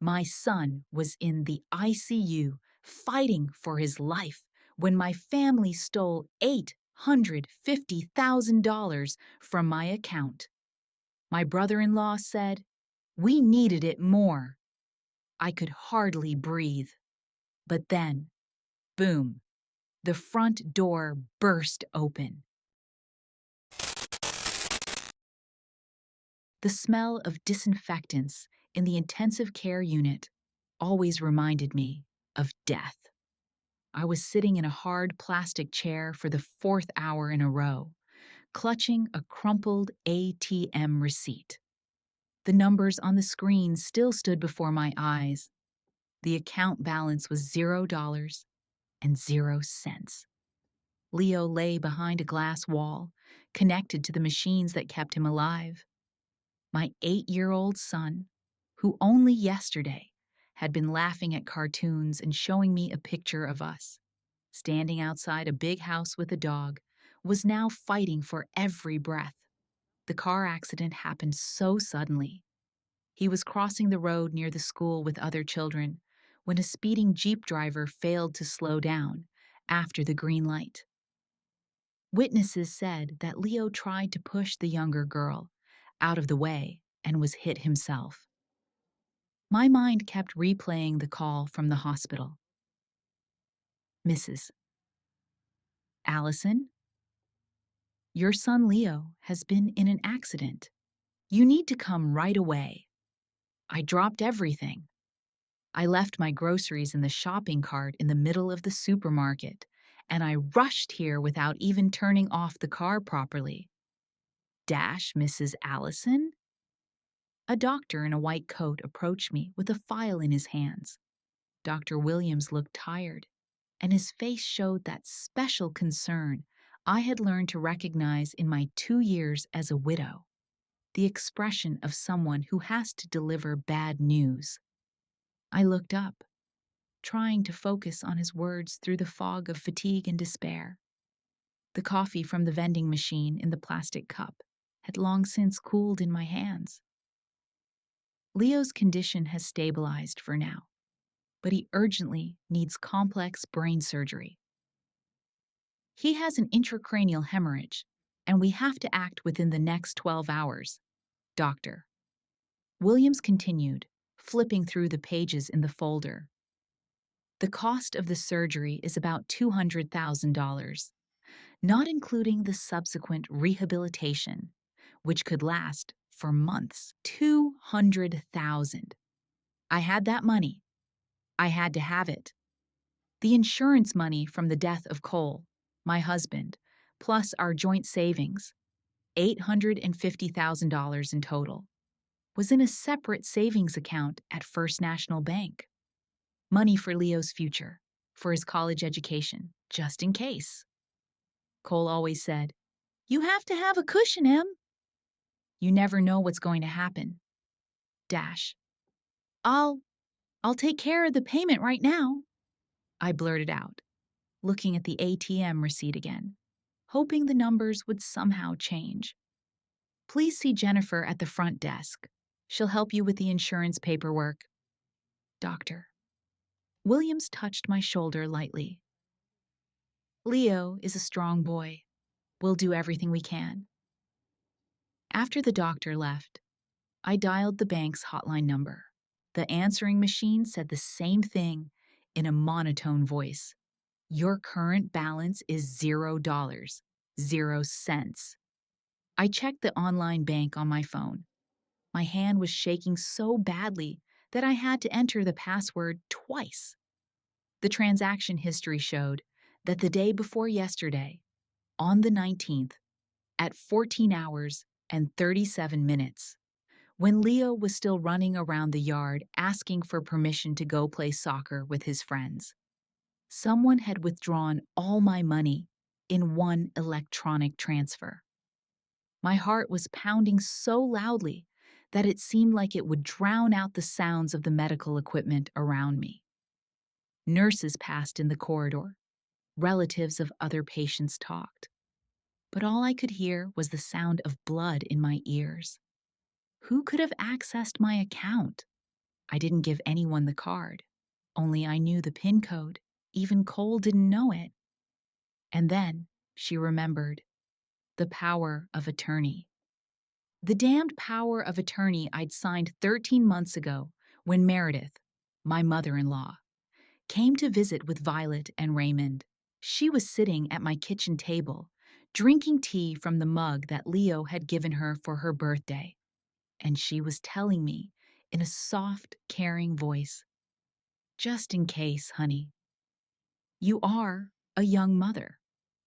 My son was in the ICU fighting for his life when my family stole $850,000 from my account. My brother-in-law said, "We needed it more." I could hardly breathe. But then, boom, the front door burst open. The smell of disinfectants in the intensive care unit always reminded me of death. I was sitting in a hard plastic chair for the fourth hour in a row, clutching a crumpled ATM receipt. The numbers on the screen still stood before my eyes. The account balance was $0 and 0 cents. Leo lay behind a glass wall, connected to the machines that kept him alive. My 8-year-old son, who only yesterday had been laughing at cartoons and showing me a picture of us, standing outside a big house with a dog, was now fighting for every breath. The car accident happened so suddenly. He was crossing the road near the school with other children when a speeding Jeep driver failed to slow down after the green light. Witnesses said that Leo tried to push the younger girl out of the way and was hit himself. My mind kept replaying the call from the hospital. "Mrs. Allison, your son Leo has been in an accident. You need to come right away." I dropped everything. I left my groceries in the shopping cart in the middle of the supermarket, and I rushed here without even turning off the car properly. Mrs. Allison? A doctor in a white coat approached me with a file in his hands. Dr. Williams looked tired, and his face showed that special concern I had learned to recognize in my 2 years as a widow, the expression of someone who has to deliver bad news. I looked up, trying to focus on his words through the fog of fatigue and despair. The coffee from the vending machine in the plastic cup had long since cooled in my hands. Leo's condition has stabilized for now, but he urgently needs complex brain surgery. He has an intracranial hemorrhage, and we have to act within the next 12 hours. Doctor. Williams continued, flipping through the pages in the folder. The cost of the surgery is about $200,000, not including the subsequent rehabilitation, which could last for months. $200,000. I had that money. I had to have it. The insurance money from the death of Cole, my husband, plus our joint savings, $850,000 in total, was in a separate savings account at First National Bank. Money for Leo's future, for his college education, just in case. Cole always said, "You have to have a cushion, Em. You never know what's going to happen." Dash. I'll take care of the payment right now," I blurted out, looking at the ATM receipt again, hoping the numbers would somehow change. "Please see Jennifer at the front desk. She'll help you with the insurance paperwork." Doctor. Williams touched my shoulder lightly. "Leo is a strong boy. We'll do everything we can." After the doctor left, I dialed the bank's hotline number. The answering machine said the same thing in a monotone voice. "Your current balance is $0, 0 cents." I checked the online bank on my phone. My hand was shaking so badly that I had to enter the password twice. The transaction history showed that the day before yesterday, on the 19th, at 14 hours and 37 minutes, when Leo was still running around the yard asking for permission to go play soccer with his friends, someone had withdrawn all my money in one electronic transfer. My heart was pounding so loudly that it seemed like it would drown out the sounds of the medical equipment around me. Nurses passed in the corridor. Relatives of other patients talked. But all I could hear was the sound of blood in my ears. Who could have accessed my account? I didn't give anyone the card, only I knew the PIN code. Even Cole didn't know it. And then she remembered the power of attorney. The damned power of attorney I'd signed 13 months ago when Meredith, my mother in law, came to visit with Violet and Raymond. She was sitting at my kitchen table, drinking tea from the mug that Leo had given her for her birthday, and she was telling me in a soft, caring voice, "Just in case, honey, you are a young mother,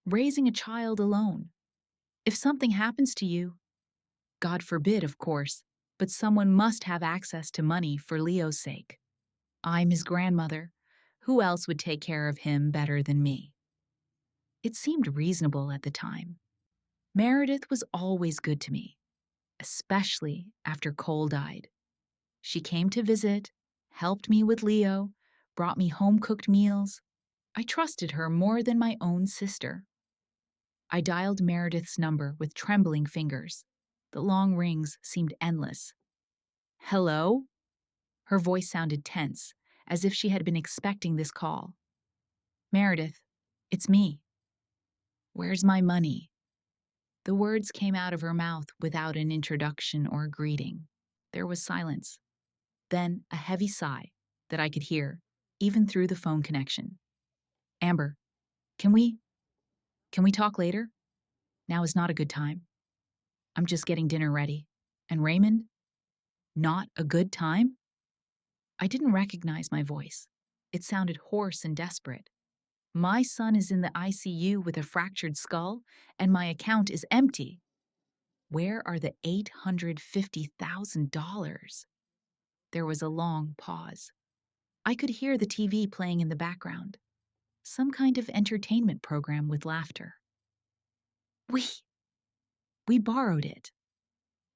raising a child alone. If something happens to you, God forbid, of course, but someone must have access to money for Leo's sake. I'm his grandmother. Who else would take care of him better than me?" It seemed reasonable at the time. Meredith was always good to me, especially after Cole died. She came to visit, helped me with Leo, brought me home-cooked meals. I trusted her more than my own sister. I dialed Meredith's number with trembling fingers. The long rings seemed endless. "Hello?" Her voice sounded tense, as if she had been expecting this call. "Meredith, it's me. Where's my money?" The words came out of her mouth without an introduction or greeting. There was silence. Then a heavy sigh that I could hear, even through the phone connection. "Amber, can we talk later? Now is not a good time. I'm just getting dinner ready. And Raymond? Not a good time?" I didn't recognize my voice. It sounded hoarse and desperate. My son is in the ICU with a fractured skull, and my account is empty. Where are the $850,000? There was a long pause. I could hear the TV playing in the background, some kind of entertainment program with laughter. We borrowed it.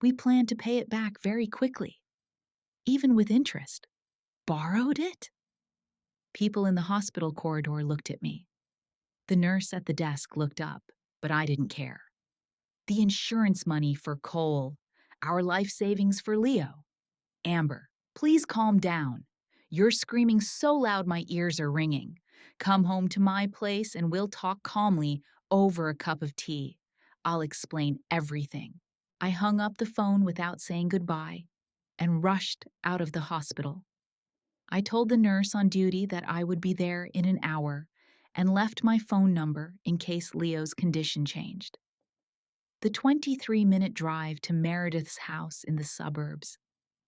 We planned to pay it back very quickly, even with interest." "Borrowed it?" People in the hospital corridor looked at me. The nurse at the desk looked up, but I didn't care. "The insurance money for Cole, our life savings for Leo." "Amber, please calm down. You're screaming so loud my ears are ringing. Come home to my place and we'll talk calmly over a cup of tea. I'll explain everything." I hung up the phone without saying goodbye and rushed out of the hospital. I told the nurse on duty that I would be there in an hour and left my phone number in case Leo's condition changed. The 23-minute drive to Meredith's house in the suburbs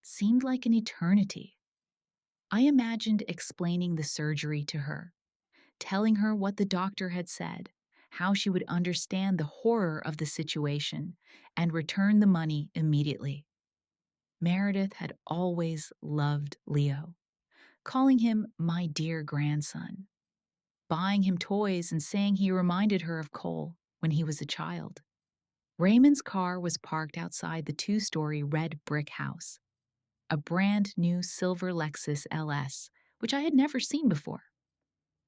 seemed like an eternity. I imagined explaining the surgery to her, telling her what the doctor had said, how she would understand the horror of the situation and return the money immediately. Meredith had always loved Leo, calling him my dear grandson, buying him toys and saying he reminded her of Cole when he was a child. Raymond's car was parked outside the two-story red brick house, a brand new silver Lexus LS, which I had never seen before.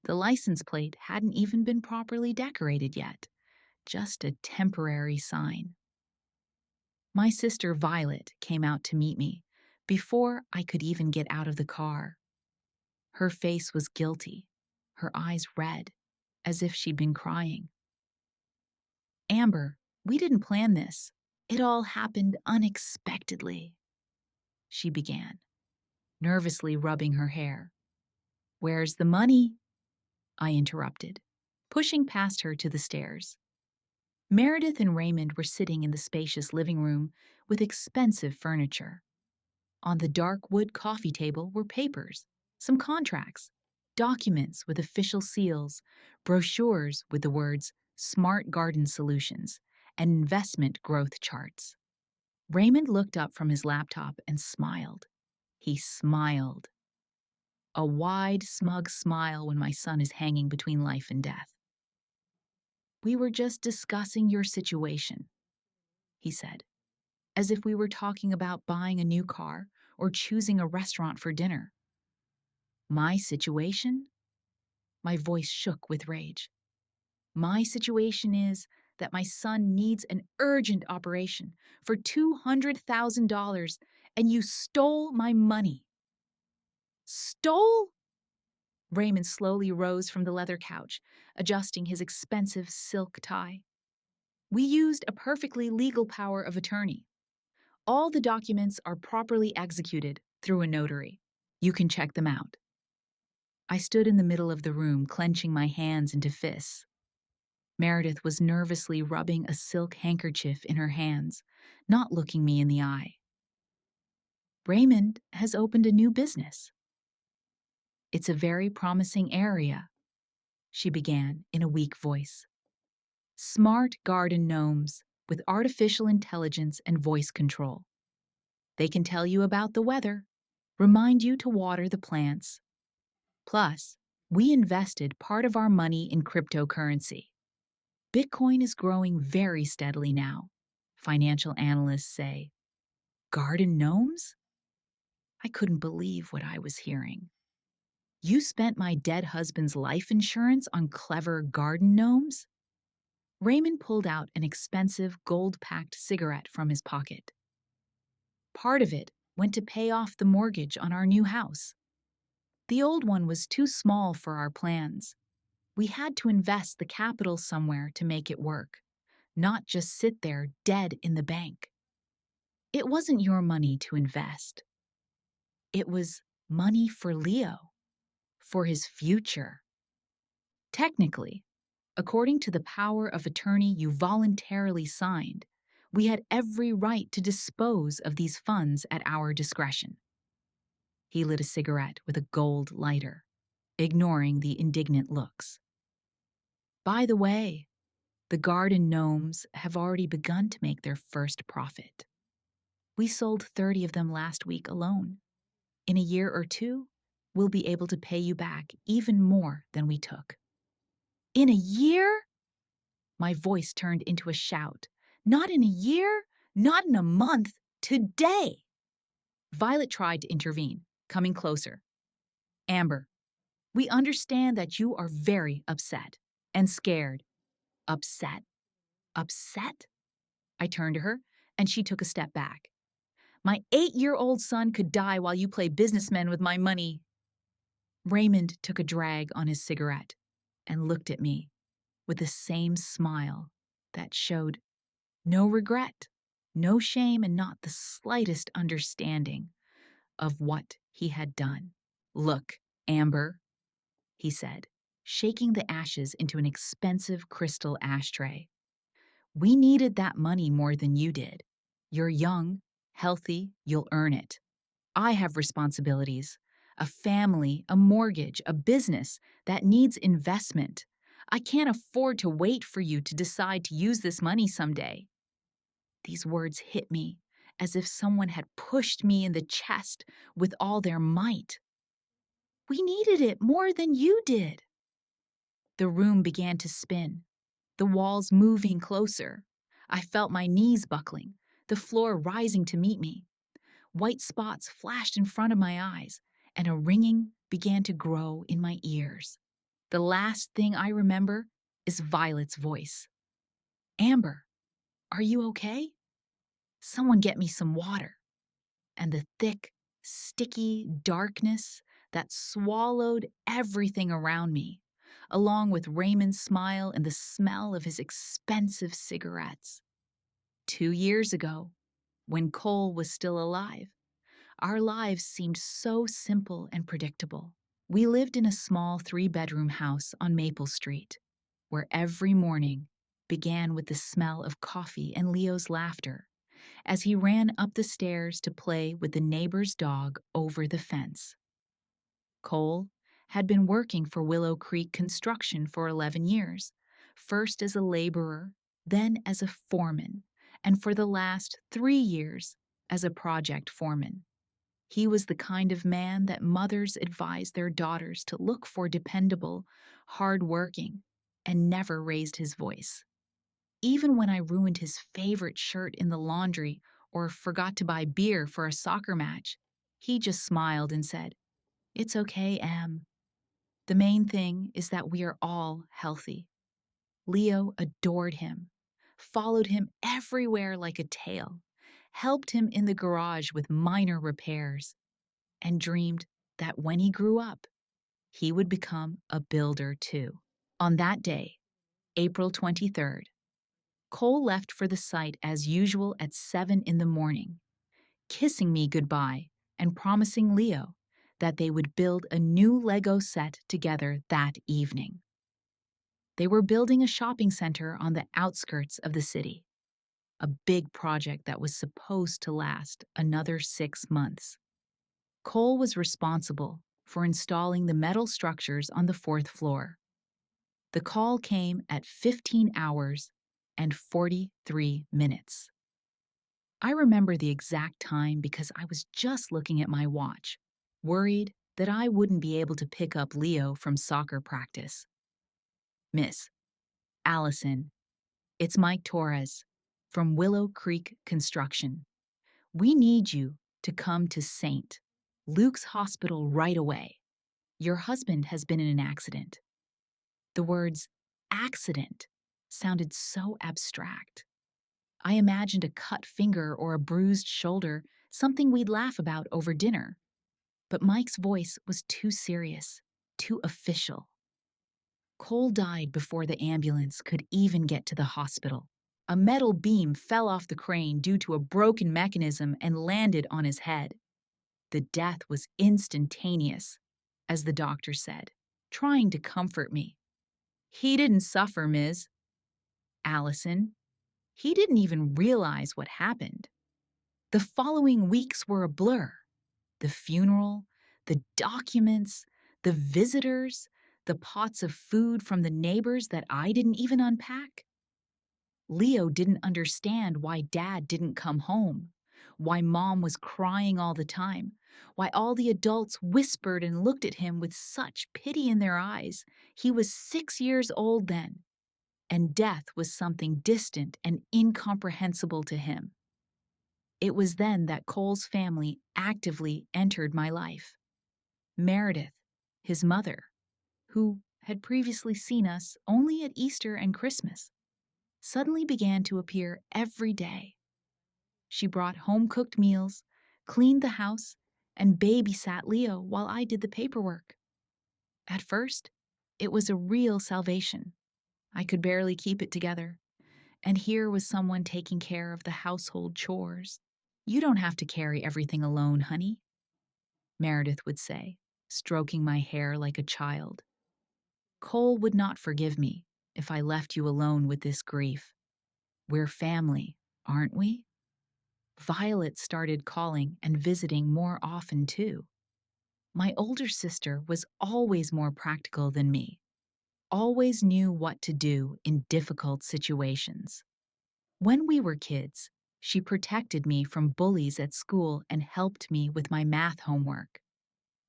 The license plate hadn't even been properly decorated yet, just a temporary sign. My sister Violet came out to meet me before I could even get out of the car. Her face was guilty, her eyes red, as if she'd been crying. "Amber, we didn't plan this. It all happened unexpectedly," she began, nervously rubbing her hair. "Where's the money?" I interrupted, pushing past her to the stairs. Meredith and Raymond were sitting in the spacious living room with expensive furniture. On the dark wood coffee table were papers, some contracts, documents with official seals, brochures with the words "Smart Garden Solutions," and investment growth charts. Raymond looked up from his laptop and smiled. He smiled. A wide, smug smile when my son is hanging between life and death. "We were just discussing your situation," he said, as if we were talking about buying a new car or choosing a restaurant for dinner. "My situation?" My voice shook with rage. "My situation is that my son needs an urgent operation for $200,000 and you stole my money." Stole? Raymond slowly rose from the leather couch, adjusting his expensive silk tie. We used a perfectly legal power of attorney. All the documents are properly executed through a notary. You can check them out. I stood in the middle of the room, clenching my hands into fists. Meredith was nervously rubbing a silk handkerchief in her hands, not looking me in the eye. Raymond has opened a new business. It's a very promising area, she began in a weak voice. Smart garden gnomes with artificial intelligence and voice control. They can tell you about the weather, remind you to water the plants. Plus, we invested part of our money in cryptocurrency. Bitcoin is growing very steadily now, financial analysts say. Garden gnomes? I couldn't believe what I was hearing. You spent my dead husband's life insurance on clever garden gnomes? Raymond pulled out an expensive gold-packed cigarette from his pocket. Part of it went to pay off the mortgage on our new house. The old one was too small for our plans. We had to invest the capital somewhere to make it work, not just sit there dead in the bank. It wasn't your money to invest. It was money for Leo, for his future. Technically, according to the power of attorney you voluntarily signed, we had every right to dispose of these funds at our discretion. He lit a cigarette with a gold lighter, ignoring the indignant looks. By the way, the garden gnomes have already begun to make their first profit. We sold 30 of them last week alone. In a year or two, we'll be able to pay you back even more than we took. In a year? My voice turned into a shout. Not in a year, not in a month, today! Violet tried to intervene, coming closer. Amber, we understand that you are very upset and scared. Upset? Upset? I turned to her, and she took a step back. My 8-year-old son could die while you play businessman with my money. Raymond took a drag on his cigarette and looked at me with the same smile that showed no regret, no shame, and not the slightest understanding of what he had done. Look, Amber, he said, shaking the ashes into an expensive crystal ashtray. We needed that money more than you did. You're young, healthy, you'll earn it. I have responsibilities, a family, a mortgage, a business that needs investment. I can't afford to wait for you to decide to use this money someday. These words hit me as if someone had pushed me in the chest with all their might. We needed it more than you did. The room began to spin, the walls moving closer. I felt my knees buckling, the floor rising to meet me. White spots flashed in front of my eyes, and a ringing began to grow in my ears. The last thing I remember is Violet's voice. Amber, are you okay? Someone get me some water. And the thick, sticky darkness that swallowed everything around me, along with Raymond's smile and the smell of his expensive cigarettes. 2 years ago, when Cole was still alive, our lives seemed so simple and predictable. We lived in a small 3-bedroom house on Maple Street, where every morning began with the smell of coffee and Leo's laughter as he ran up the stairs to play with the neighbor's dog over the fence. Cole had been working for Willow Creek Construction for 11 years, first as a laborer, then as a foreman, and for the last 3 years as a project foreman. He was the kind of man that mothers advise their daughters to look for: dependable, hard-working, and never raised his voice. Even when I ruined his favorite shirt in the laundry or forgot to buy beer for a soccer match, he just smiled and said, "It's okay, Em. The main thing is that we are all healthy." Leo adored him, followed him everywhere like a tail, helped him in the garage with minor repairs, and dreamed that when he grew up, he would become a builder too. On that day, April 23rd, Cole left for the site as usual at 7 in the morning, kissing me goodbye and promising Leo that they would build a new Lego set together that evening. They were building a shopping center on the outskirts of the city, a big project that was supposed to last another 6 months. Cole was responsible for installing the metal structures on the fourth floor. The call came at 15 hours and 43 minutes. I remember the exact time because I was just looking at my watch, worried that I wouldn't be able to pick up Leo from soccer practice. Miss Allison, it's Mike Torres from Willow Creek Construction. We need you to come to St. Luke's Hospital right away. Your husband has been in an accident. The words accident sounded so abstract. I imagined a cut finger or a bruised shoulder, something we'd laugh about over dinner. But Mike's voice was too serious, too official. Cole died before the ambulance could even get to the hospital. A metal beam fell off the crane due to a broken mechanism and landed on his head. The death was instantaneous, as the doctor said, trying to comfort me. He didn't suffer, Ms. Allison. He didn't even realize what happened. The following weeks were a blur. The funeral, the documents, the visitors, the pots of food from the neighbors that I didn't even unpack. Leo didn't understand why Dad didn't come home, why Mom was crying all the time, why all the adults whispered and looked at him with such pity in their eyes. He was 6 years old then, and death was something distant and incomprehensible to him. It was then that Cole's family actively entered my life. Meredith, his mother, who had previously seen us only at Easter and Christmas, suddenly began to appear every day. She brought home-cooked meals, cleaned the house, and babysat Leo while I did the paperwork. At first, it was a real salvation. I could barely keep it together, and here was someone taking care of the household chores. "You don't have to carry everything alone, honey," Meredith would say, stroking my hair like a child. "Cole would not forgive me if I left you alone with this grief. We're family, aren't we?" Violet started calling and visiting more often, too. My older sister was always more practical than me, always knew what to do in difficult situations. When we were kids, she protected me from bullies at school and helped me with my math homework.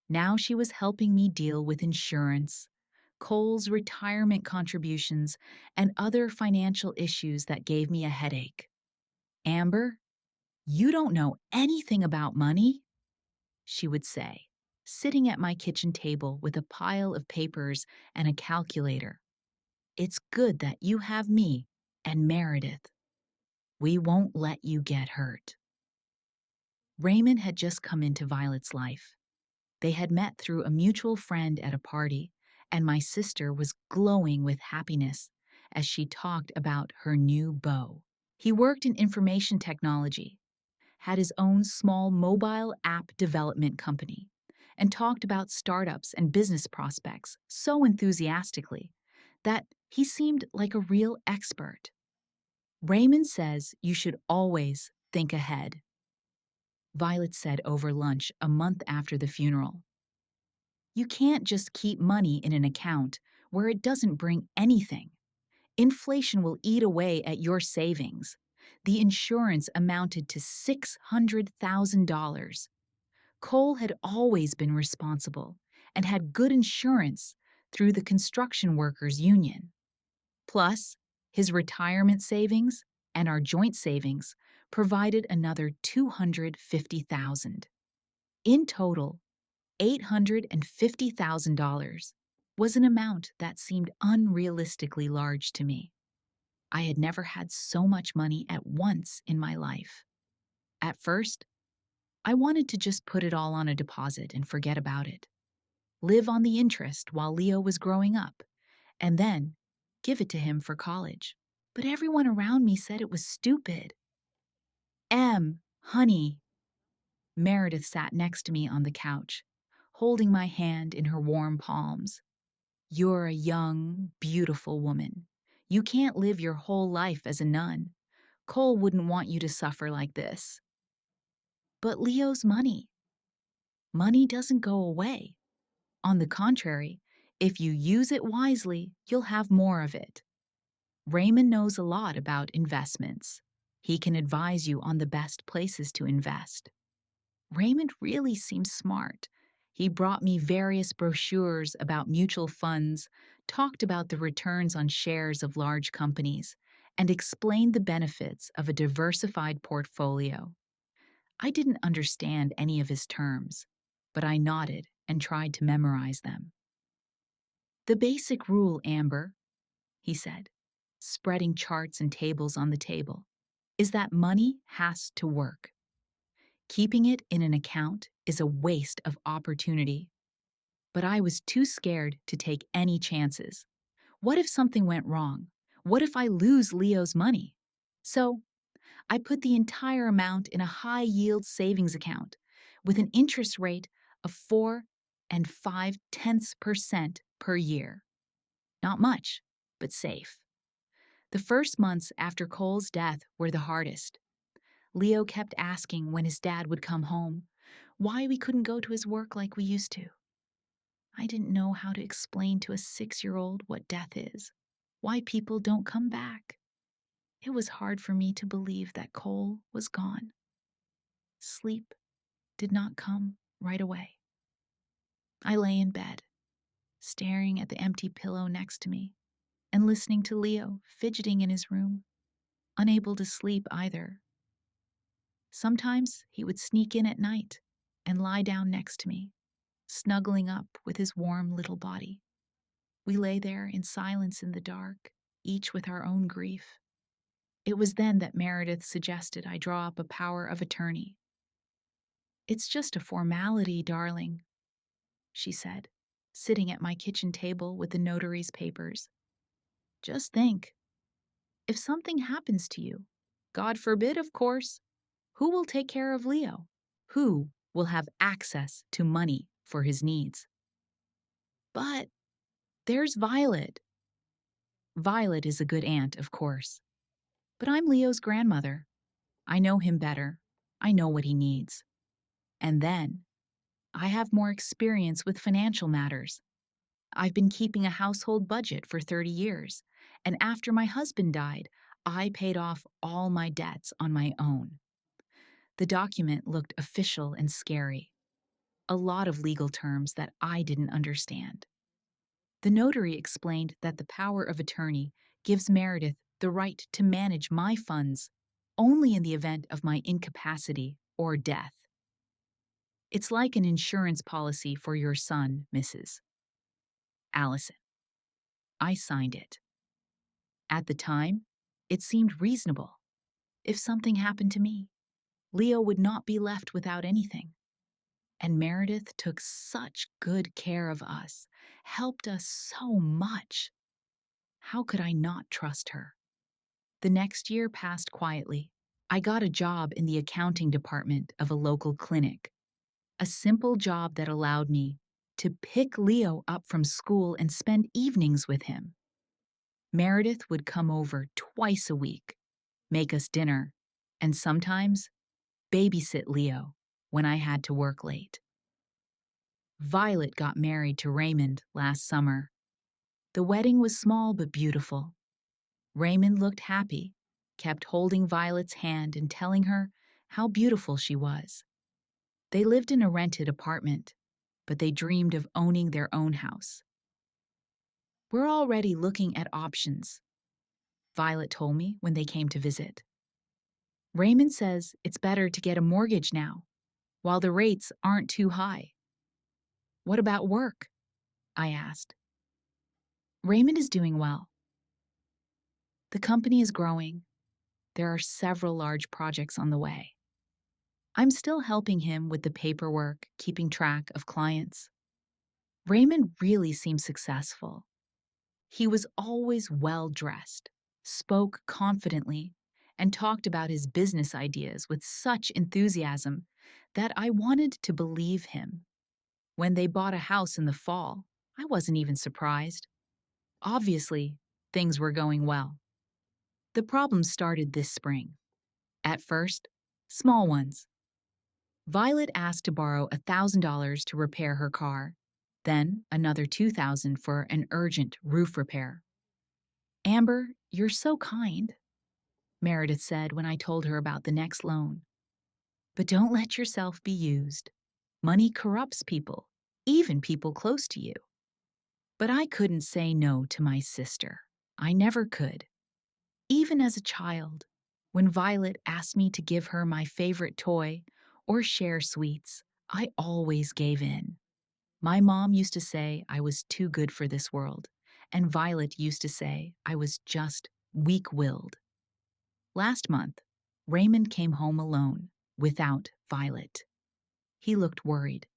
Now she was helping me deal with insurance, Cole's retirement contributions, and other financial issues that gave me a headache. "Amber, you don't know anything about money," she would say, sitting at my kitchen table with a pile of papers and a calculator. "It's good that you have me and Meredith. We won't let you get hurt." Raymond had just come into Violet's life. They had met through a mutual friend at a party, and my sister was glowing with happiness as she talked about her new beau. He worked in information technology, had his own small mobile app development company, and talked about startups and business prospects so enthusiastically that he seemed like a real expert. "Raymond says you should always think ahead," Violet said over lunch a month after the funeral. "You can't just keep money in an account where it doesn't bring anything. Inflation will eat away at your savings." The insurance amounted to $600,000. Cole had always been responsible and had good insurance through the Construction Workers Union. Plus, his retirement savings and our joint savings provided another $250,000. In total, $850,000 was an amount that seemed unrealistically large to me. I had never had so much money at once in my life. At first, I wanted to just put it all on a deposit and forget about it, live on the interest while Leo was growing up, and then give it to him for college. But everyone around me said it was stupid. Honey, Meredith sat next to me on the couch, holding my hand in her warm palms. You're a young, beautiful woman. You can't live your whole life as a nun. Cole wouldn't want you to suffer like this. But Leo's money. Money doesn't go away. On the contrary, if you use it wisely, you'll have more of it. Raymond knows a lot about investments. He can advise you on the best places to invest. Raymond really seems smart. He brought me various brochures about mutual funds, talked about the returns on shares of large companies, and explained the benefits of a diversified portfolio. I didn't understand any of his terms, but I nodded and tried to memorize them. The basic rule, Amber, he said, spreading charts and tables on the table, is that money has to work. Keeping it in an account is a waste of opportunity. But I was too scared to take any chances. What if something went wrong? What if I lose Leo's money? So I put the entire amount in a high yield savings account with an interest rate of 4.5% per year. Not much, but safe. The first months after Cole's death were the hardest. Leo kept asking when his dad would come home, why we couldn't go to his work like we used to. I didn't know how to explain to a 6-year-old what death is, why people don't come back. It was hard for me to believe that Cole was gone. Sleep did not come right away. I lay in bed, staring at the empty pillow next to me and listening to Leo fidgeting in his room, unable to sleep either. Sometimes he would sneak in at night and lie down next to me, snuggling up with his warm little body. We lay there in silence in the dark, each with our own grief. It was then that Meredith suggested I draw up a power of attorney. It's just a formality, darling, she said, sitting at my kitchen table with the notary's papers. Just think, if something happens to you, God forbid, of course, who will take care of Leo? Who will have access to money for his needs? But there's Violet. Violet is a good aunt, of course. But I'm Leo's grandmother. I know him better. I know what he needs. And then, I have more experience with financial matters. I've been keeping a household budget for 30 years, and after my husband died, I paid off all my debts on my own. The document looked official and scary, a lot of legal terms that I didn't understand. The notary explained that the power of attorney gives Meredith the right to manage my funds only in the event of my incapacity or death. It's like an insurance policy for your son, Mrs. Allison. I signed it. At the time, it seemed reasonable. If something happened to me, Leo would not be left without anything. And Meredith took such good care of us, helped us so much. How could I not trust her? The next year passed quietly. I got a job in the accounting department of a local clinic, a simple job that allowed me to pick Leo up from school and spend evenings with him. Meredith would come over twice a week, make us dinner, and sometimes babysit Leo when I had to work late. Violet got married to Raymond last summer. The wedding was small but beautiful. Raymond looked happy, kept holding Violet's hand and telling her how beautiful she was. They lived in a rented apartment, but they dreamed of owning their own house. We're already looking at options, Violet told me when they came to visit. Raymond says it's better to get a mortgage now, while the rates aren't too high. What about work? I asked. Raymond is doing well. The company is growing. There are several large projects on the way. I'm still helping him with the paperwork, keeping track of clients. Raymond really seemed successful. He was always well dressed, spoke confidently, and talked about his business ideas with such enthusiasm that I wanted to believe him. When they bought a house in the fall, I wasn't even surprised. Obviously, things were going well. The problems started this spring. At first, small ones. Violet asked to borrow $1,000 to repair her car, then another $2,000 for an urgent roof repair. Amber, you're so kind, Meredith said when I told her about the next loan. But don't let yourself be used. Money corrupts people, even people close to you. But I couldn't say no to my sister. I never could. Even as a child, when Violet asked me to give her my favorite toy or share sweets, I always gave in. My mom used to say I was too good for this world, and Violet used to say I was just weak willed. Last month, Raymond came home alone, without Violet. He looked worried,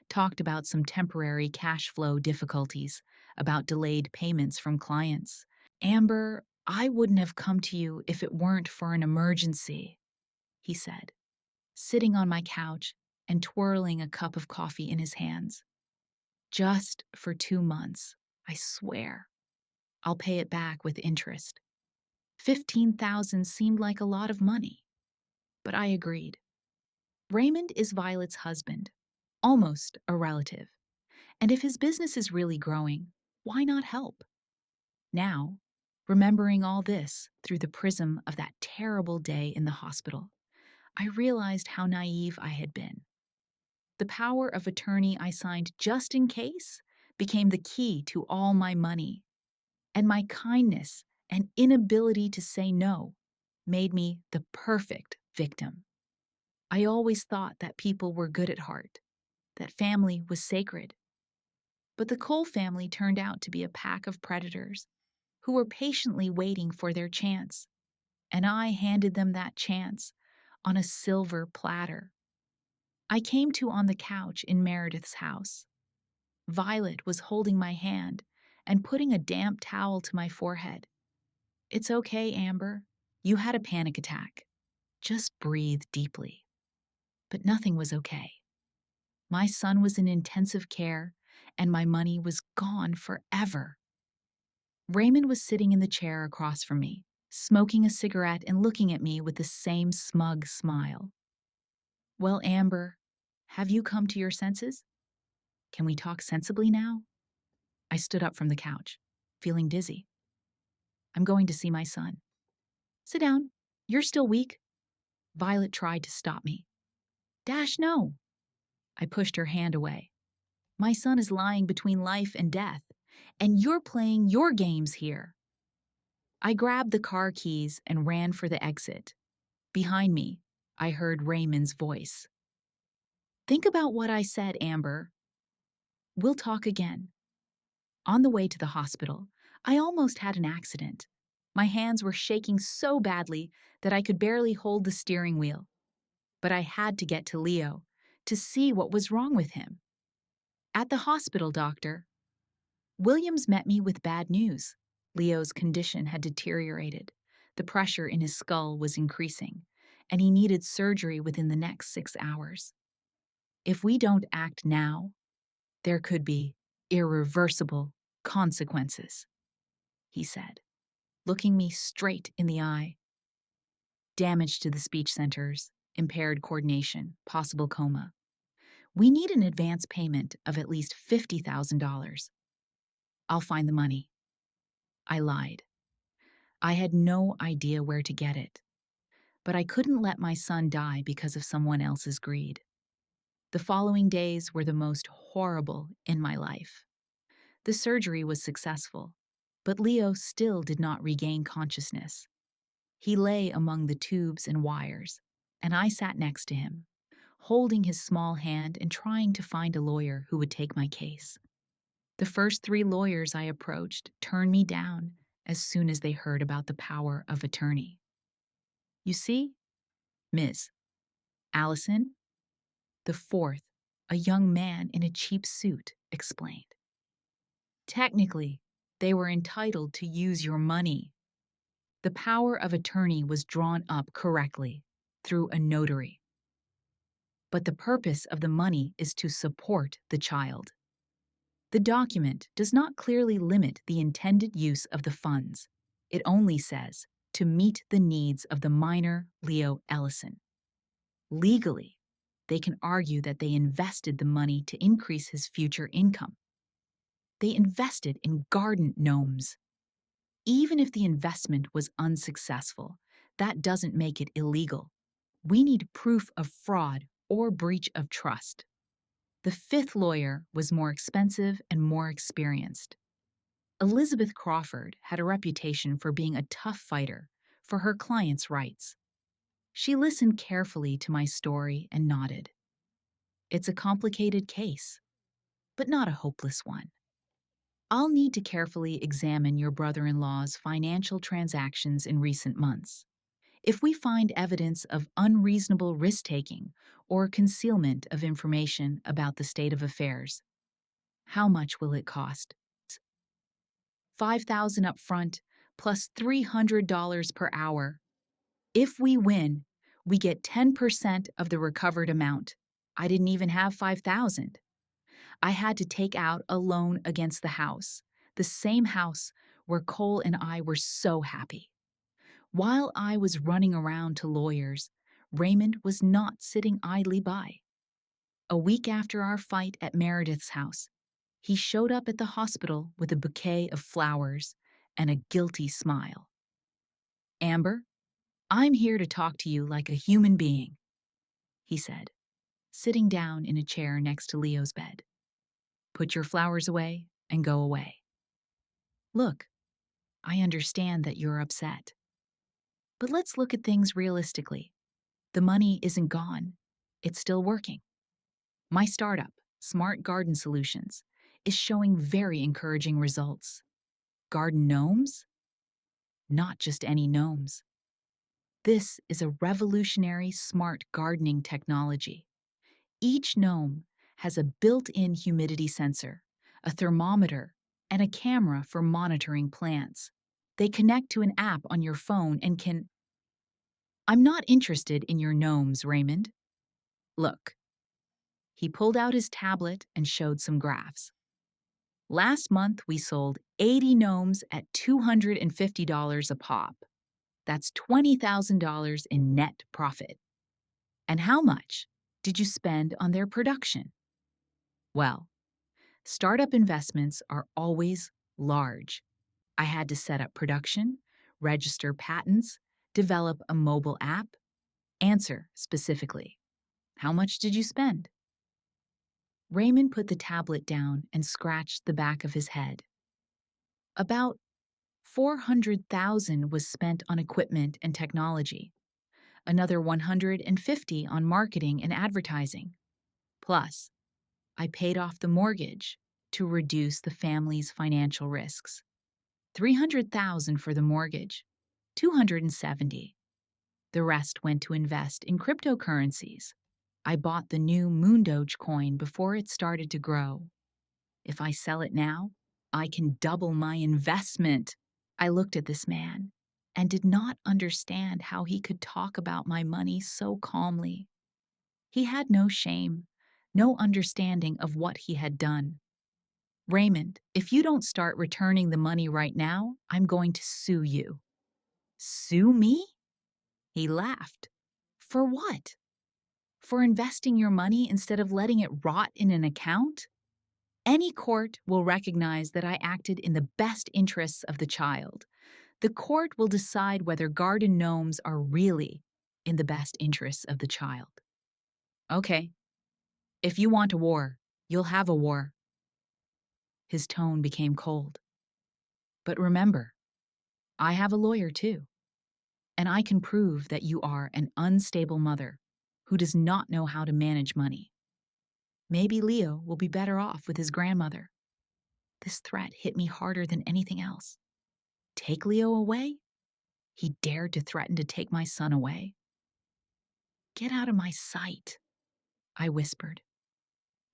talked about some temporary cash flow difficulties, about delayed payments from clients. Amber, I wouldn't have come to you if it weren't for an emergency, he said, sitting on my couch and twirling a cup of coffee in his hands. Just for 2 months, I swear. I'll pay it back with interest. 15,000 seemed like a lot of money, but I agreed. Raymond is Violet's husband, almost a relative. And if his business is really growing, why not help? Now, remembering all this through the prism of that terrible day in the hospital, I realized how naive I had been. The power of attorney I signed just in case became the key to all my money, and my kindness and inability to say no made me the perfect victim. I always thought that people were good at heart, that family was sacred. But the Cole family turned out to be a pack of predators who were patiently waiting for their chance, and I handed them that chance on a silver platter. I came to on the couch in Meredith's house. Violet was holding my hand and putting a damp towel to my forehead. It's okay, Amber. You had a panic attack. Just breathe deeply. But nothing was okay. My son was in intensive care, and my money was gone forever. Raymond was sitting in the chair across from me, smoking a cigarette and looking at me with the same smug smile. Well, Amber, have you come to your senses? Can we talk sensibly now? I stood up from the couch, feeling dizzy. I'm going to see my son. Sit down. You're still weak. Violet tried to stop me. Dash, no. I pushed her hand away. My son is lying between life and death, and you're playing your games here. I grabbed the car keys and ran for the exit. Behind me, I heard Raymond's voice. Think about what I said, Amber. We'll talk again. On the way to the hospital, I almost had an accident. My hands were shaking so badly that I could barely hold the steering wheel. But I had to get to Leo to see what was wrong with him. At the hospital, doctor, Williams met me with bad news. Leo's condition had deteriorated. The pressure in his skull was increasing, and he needed surgery within the next 6 hours. If we don't act now, there could be irreversible consequences, he said, looking me straight in the eye. Damage to the speech centers, impaired coordination, possible coma. We need an advance payment of at least $50,000. I'll find the money. I lied. I had no idea where to get it, but I couldn't let my son die because of someone else's greed. The following days were the most horrible in my life. The surgery was successful, but Leo still did not regain consciousness. He lay among the tubes and wires, and I sat next to him, holding his small hand and trying to find a lawyer who would take my case. The first 3 lawyers I approached turned me down as soon as they heard about the power of attorney. You see, Ms. Allison, the fourth, a young man in a cheap suit, explained. Technically, they were entitled to use your money. The power of attorney was drawn up correctly through a notary. But the purpose of the money is to support the child. The document does not clearly limit the intended use of the funds. It only says to meet the needs of the minor Leo Ellison. Legally, they can argue that they invested the money to increase his future income. They invested in garden gnomes. Even if the investment was unsuccessful, that doesn't make it illegal. We need proof of fraud or breach of trust. The fifth lawyer was more expensive and more experienced. Elizabeth Crawford had a reputation for being a tough fighter for her clients' rights. She listened carefully to my story and nodded. It's a complicated case, but not a hopeless one. I'll need to carefully examine your brother-in-law's financial transactions in recent months. If we find evidence of unreasonable risk-taking or concealment of information about the state of affairs, how much will it cost? $5,000 up front plus $300 per hour. If we win, we get 10% of the recovered amount. I didn't even have $5,000. I had to take out a loan against the house, the same house where Cole and I were so happy. While I was running around to lawyers, Raymond was not sitting idly by. A week after our fight at Meredith's house, he showed up at the hospital with a bouquet of flowers and a guilty smile. "Amber, I'm here to talk to you like a human being," he said, sitting down in a chair next to Leo's bed. "Put your flowers away and go away. Look, I understand that you're upset. But let's look at things realistically. The money isn't gone. It's still working. My startup, Smart Garden Solutions, is showing very encouraging results. Garden gnomes? Not just any gnomes. This is a revolutionary smart gardening technology. Each gnome has a built-in humidity sensor, a thermometer, and a camera for monitoring plants. They connect to an app on your phone and can... I'm not interested in your gnomes, Raymond. Look. He pulled out his tablet and showed some graphs. Last month, we sold 80 gnomes at $250 a pop. That's $20,000 in net profit. And how much did you spend on their production? Well, startup investments are always large. I had to set up production, register patents, develop a mobile app. Answer specifically. How much did you spend? Raymond put the tablet down and scratched the back of his head. About $400,000 was spent on equipment and technology. Another $150,000 on marketing and advertising. Plus, I paid off the mortgage to reduce the family's financial risks. $300,000 for the mortgage, $270,000. The rest went to invest in cryptocurrencies. I bought the new Moondoge coin before it started to grow. If I sell it now, I can double my investment. I looked at this man and did not understand how he could talk about my money so calmly. He had no shame, no understanding of what he had done. Raymond, if you don't start returning the money right now, I'm going to sue you. Sue me? He laughed. For what? For investing your money instead of letting it rot in an account? Any court will recognize that I acted in the best interests of the child. The court will decide whether garden gnomes are really in the best interests of the child. Okay, if you want a war, you'll have a war. His tone became cold. But remember, I have a lawyer too, and I can prove that you are an unstable mother who does not know how to manage money. Maybe Leo will be better off with his grandmother. This threat hit me harder than anything else. Take Leo away? He dared to threaten to take my son away. Get out of my sight, I whispered.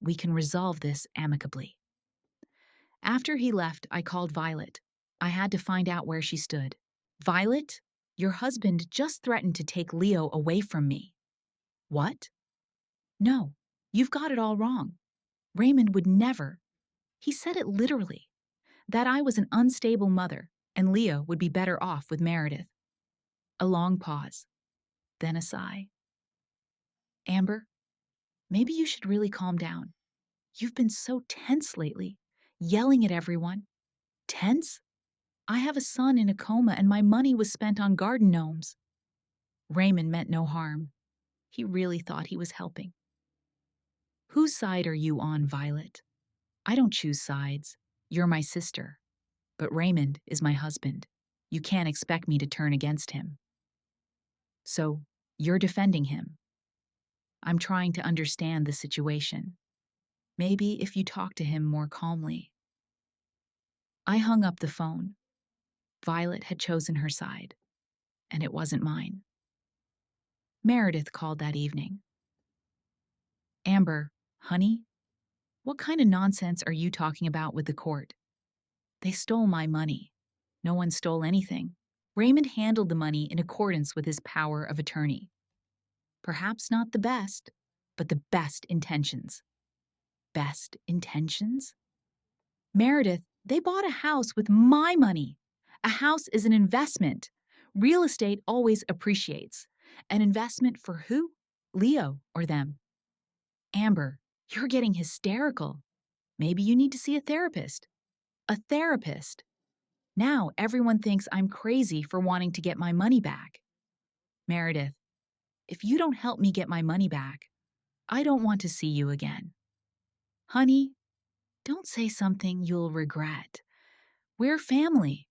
We can resolve this amicably. After he left, I called Violet. I had to find out where she stood. Violet, your husband just threatened to take Leo away from me. What? No, you've got it all wrong. Raymond would never. He said it literally. That I was an unstable mother, and Leo would be better off with Meredith. A long pause, then a sigh. Amber, maybe you should really calm down. You've been so tense lately, yelling at everyone. Tense? I have a son in a coma and my money was spent on garden gnomes. Raymond meant no harm. He really thought he was helping. Whose side are you on, Violet? I don't choose sides. You're my sister. But Raymond is my husband. You can't expect me to turn against him. So, you're defending him. I'm trying to understand the situation. Maybe if you talk to him more calmly. I hung up the phone. Violet had chosen her side, and it wasn't mine. Meredith called that evening. Amber, honey, what kind of nonsense are you talking about with the court? They stole my money. No one stole anything. Raymond handled the money in accordance with his power of attorney. Perhaps not the best, but the best intentions. Best intentions? Meredith, they bought a house with my money. A house is an investment. Real estate always appreciates. An investment for who? Leo or them? Amber, you're getting hysterical. Maybe you need to see a therapist. A therapist. Now everyone thinks I'm crazy for wanting to get my money back. Meredith, if you don't help me get my money back, I don't want to see you again. Honey, don't say something you'll regret. We're family.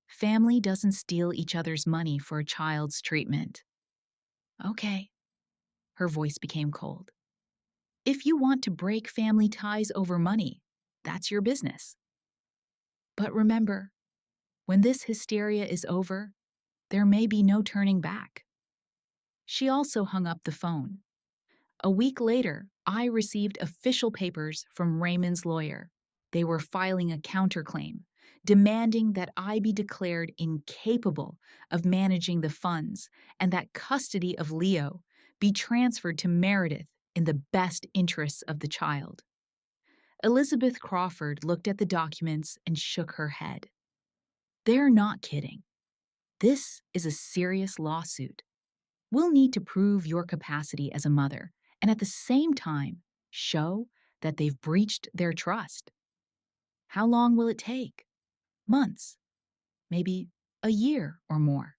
Family doesn't steal each other's money for a child's treatment. Okay. Her voice became cold. If you want to break family ties over money, that's your business. But remember, when this hysteria is over, there may be no turning back. She also hung up the phone. A week later, I received official papers from Raymond's lawyer. They were filing a counterclaim, demanding that I be declared incapable of managing the funds and that custody of Leo be transferred to Meredith in the best interests of the child. Elizabeth Crawford looked at the documents and shook her head. They're not kidding. This is a serious lawsuit. We'll need to prove your capacity as a mother and at the same time show that they've breached their trust. How long will it take? Months, maybe a year or more.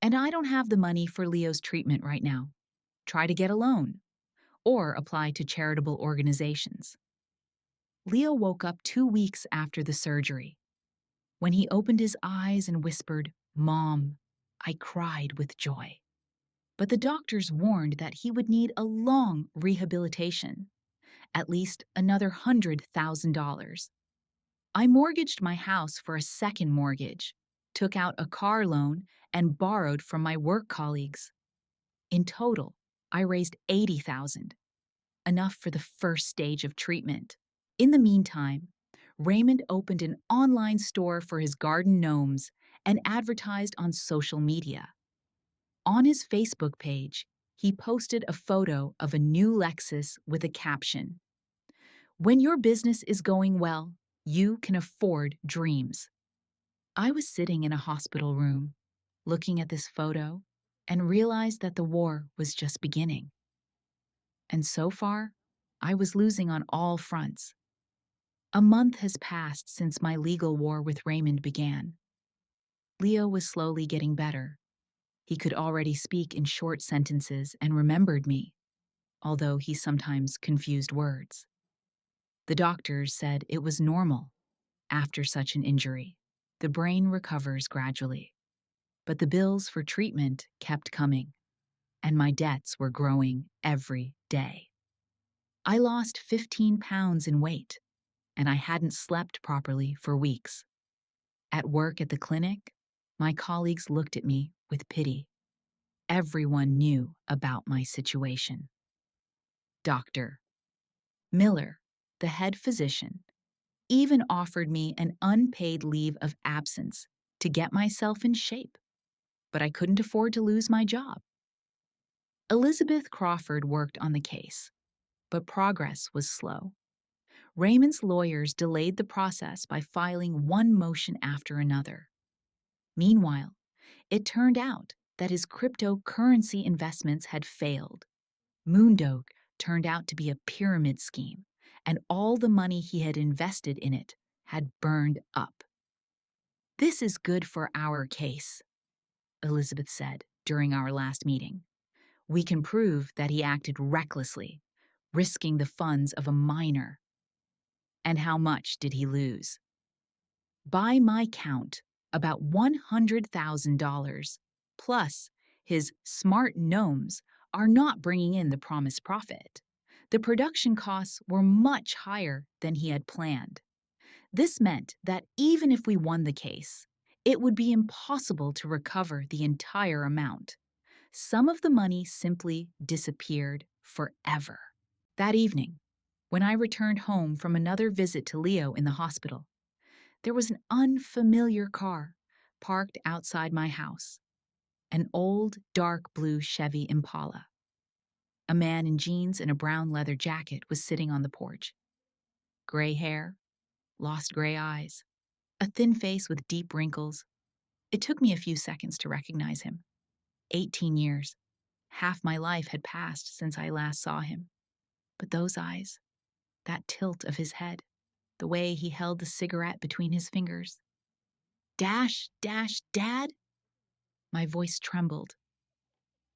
And I don't have the money for Leo's treatment right now. Try to get a loan or apply to charitable organizations. Leo woke up 2 weeks after the surgery. When he opened his eyes and whispered, "Mom," I cried with joy. But the doctors warned that he would need a long rehabilitation, at least another $100,000. I mortgaged my house for a second mortgage, took out a car loan, and borrowed from my work colleagues. In total, I raised $80,000, enough for the first stage of treatment. In the meantime, Raymond opened an online store for his garden gnomes and advertised on social media. On his Facebook page, he posted a photo of a new Lexus with a caption, "When your business is going well, you can afford dreams." I was sitting in a hospital room, looking at this photo, and realized that the war was just beginning. And so far, I was losing on all fronts. A month has passed since my legal war with Raymond began. Leo was slowly getting better. He could already speak in short sentences and remembered me, although he sometimes confused words. The doctors said it was normal after such an injury. The brain recovers gradually. But the bills for treatment kept coming, and my debts were growing every day. I lost 15 pounds in weight, and I hadn't slept properly for weeks. At work at the clinic, my colleagues looked at me with pity. everyone knew about my situation. Dr. Miller, the head physician, even offered me an unpaid leave of absence to get myself in shape, but I couldn't afford to lose my job. Elizabeth Crawford worked on the case, but progress was slow. Raymond's lawyers delayed the process by filing one motion after another. Meanwhile, it turned out that his cryptocurrency investments had failed. Moondog turned out to be a pyramid scheme, and all the money he had invested in it had burned up. "This is good for our case," Elizabeth said during our last meeting. "We can prove that he acted recklessly, risking the funds of a minor." "And how much did he lose?" "By my count, about $100,000, plus his smart gnomes are not bringing in the promised profit. The production costs were much higher than he had planned. This meant that even if we won the case, it would be impossible to recover the entire amount. Some of the money simply disappeared forever." That evening, when I returned home from another visit to Leo in the hospital, there was an unfamiliar car parked outside my house, an old dark blue Chevy Impala. A man in jeans and a brown leather jacket was sitting on the porch. Gray hair, lost gray eyes, a thin face with deep wrinkles. It took me a few seconds to recognize him. 18 years. Half my life had passed since I last saw him. But those eyes, that tilt of his head, the way he held the cigarette between his fingers. Dad? My voice trembled.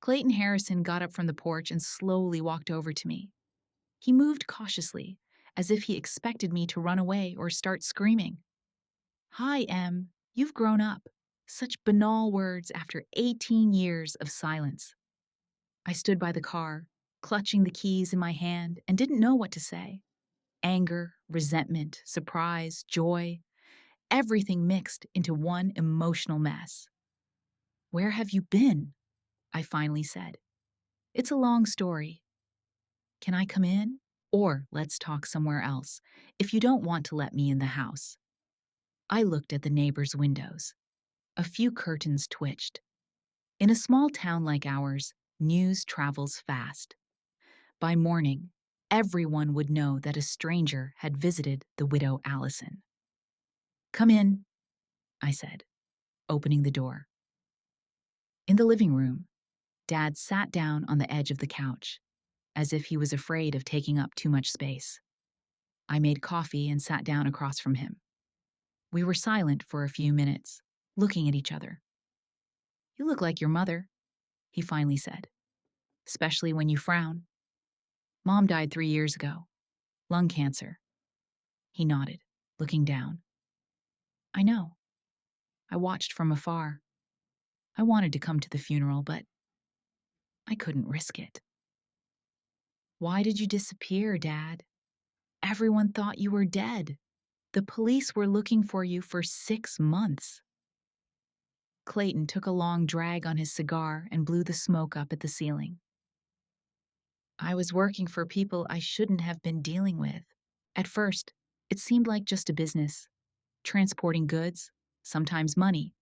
Clayton Harrison got up from the porch and slowly walked over to me. He moved cautiously, as if he expected me to run away or start screaming. "Hi, Em. You've grown up." Such banal words after 18 years of silence. I stood by the car, clutching the keys in my hand, and didn't know what to say. Anger, resentment, surprise, joy, everything mixed into one emotional mess. "Where have you been?" I finally said. "It's a long story. Can I come in? Or let's talk somewhere else, if you don't want to let me in the house." I looked at the neighbors' windows. A few curtains twitched. In a small town like ours, news travels fast. By morning, everyone would know that a stranger had visited the widow Allison. "Come in," I said, opening the door. In the living room, Dad sat down on the edge of the couch, as if he was afraid of taking up too much space. I made coffee and sat down across from him. We were silent for a few minutes, looking at each other. "You look like your mother," he finally said, "especially when you frown. Mom died 3 years ago. Lung cancer." He nodded, looking down. "I know. I watched from afar. I wanted to come to the funeral, but I couldn't risk it." "Why did you disappear, Dad? Everyone thought you were dead. The police were looking for you for 6 months." Clayton took a long drag on his cigar and blew the smoke up at the ceiling. "I was working for people I shouldn't have been dealing with. At first, it seemed like just a business, transporting goods, sometimes money.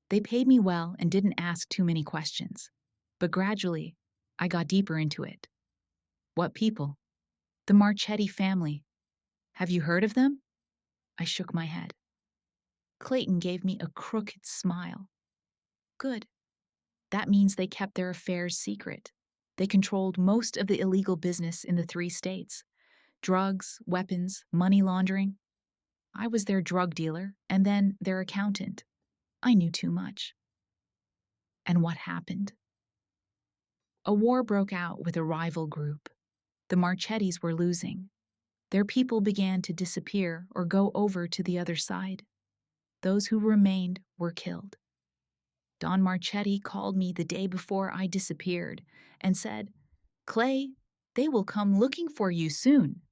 They paid me well and didn't ask too many questions. But gradually, I got deeper into it." "What people?" "The Marchetti family. Have you heard of them?" I shook my head. Clayton gave me a crooked smile. "Good. That means they kept their affairs secret. They controlled most of the illegal business in the 3 states. Drugs, weapons, money laundering. I was their drug dealer and then their accountant. I knew too much." "And what happened?" "A war broke out with a rival group. The Marchettis were losing. Their people began to disappear or go over to the other side. Those who remained were killed. Don Marchetti called me the day before I disappeared and said, 'Clay, they will come looking for you soon.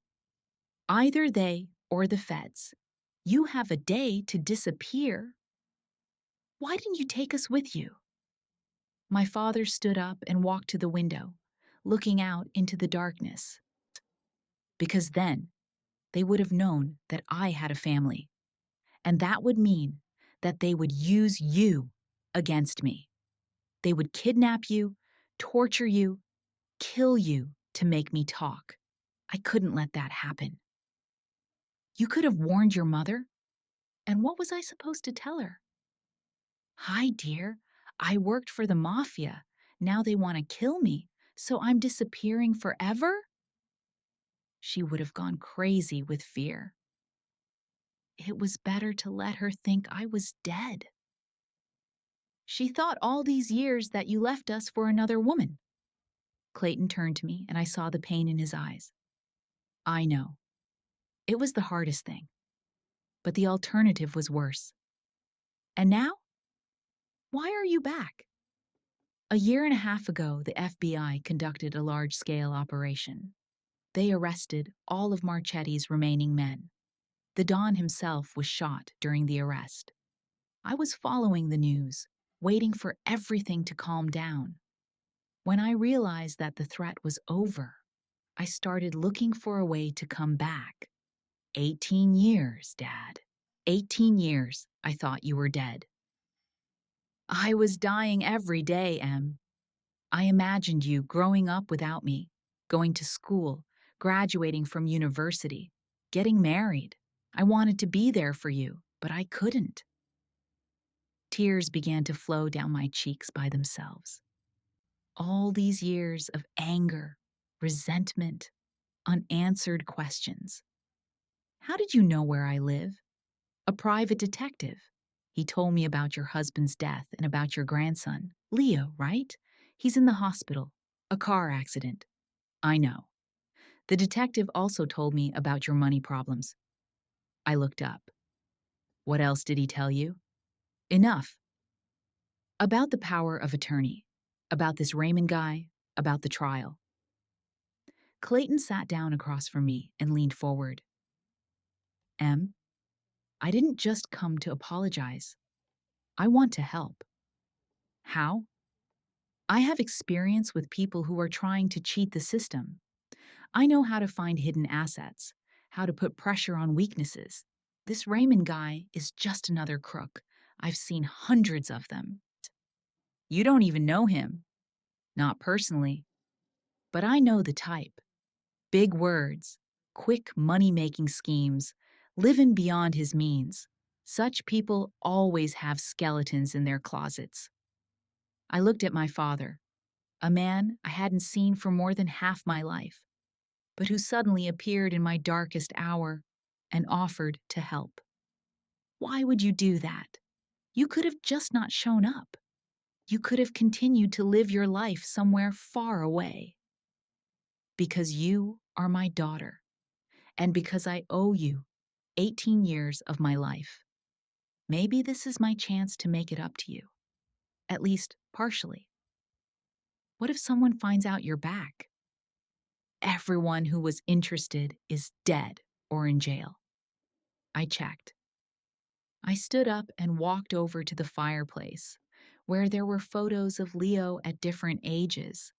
Either they or the feds. You have a day to disappear. Why didn't you take us with you?' My father stood up and walked to the window, looking out into the darkness. Because then they would have known that I had a family, and that would mean that they would use you against me. They would kidnap you, torture you, kill you to make me talk. I couldn't let that happen. You could have warned your mother. And what was I supposed to tell her? Hi, dear. I worked for the mafia. Now they want to kill me, so I'm disappearing forever? She would have gone crazy with fear. It was better to let her think I was dead. She thought all these years that you left us for another woman. Clayton turned to me, and I saw the pain in his eyes. I know. It was the hardest thing. But the alternative was worse. And now? Why are you back? A year and a half ago, the FBI conducted a large-scale operation. They arrested all of Marchetti's remaining men. The Don himself was shot during the arrest. I was following the news, waiting for everything to calm down. When I realized that the threat was over, I started looking for a way to come back. 18 years, Dad. 18 years I thought you were dead. I was dying every day, Em. I imagined you growing up without me, going to school, graduating from university, getting married. I wanted to be there for you, but I couldn't. Tears began to flow down my cheeks by themselves. All these years of anger, resentment, unanswered questions. How did you know where I live? A private detective. He told me about your husband's death and about your grandson, Leo, right? He's in the hospital. A car accident. I know. The detective also told me about your money problems. I looked up. What else did he tell you? Enough. About the power of attorney. About this Raymond guy. About the trial. Clayton sat down across from me and leaned forward. Em, I didn't just come to apologize. I want to help. How? I have experience with people who are trying to cheat the system. I know how to find hidden assets, how to put pressure on weaknesses. This Raymond guy is just another crook. I've seen hundreds of them. You don't even know him. Not personally. But I know the type. Big words, quick money-making schemes, living beyond his means. Such people always have skeletons in their closets. I looked at my father, a man I hadn't seen for more than half my life, but who suddenly appeared in my darkest hour and offered to help. Why would you do that? You could have just not shown up. You could have continued to live your life somewhere far away. Because you are my daughter, and because I owe you 18 years of my life. Maybe this is my chance to make it up to you, at least partially. What if someone finds out you're back? Everyone who was interested is dead or in jail. I checked. I stood up and walked over to the fireplace, where there were photos of Leo at different ages.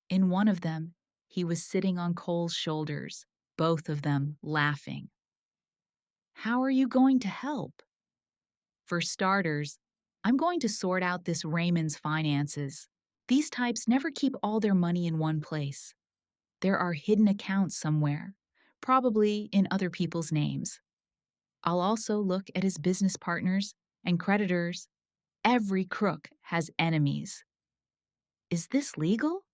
In one of them, he was sitting on Cole's shoulders, both of them laughing. How are you going to help? For starters, I'm going to sort out this Raymond's finances. These types never keep all their money in one place. There are hidden accounts somewhere, probably in other people's names. I'll also look at his business partners and creditors. Every crook has enemies. Is this legal?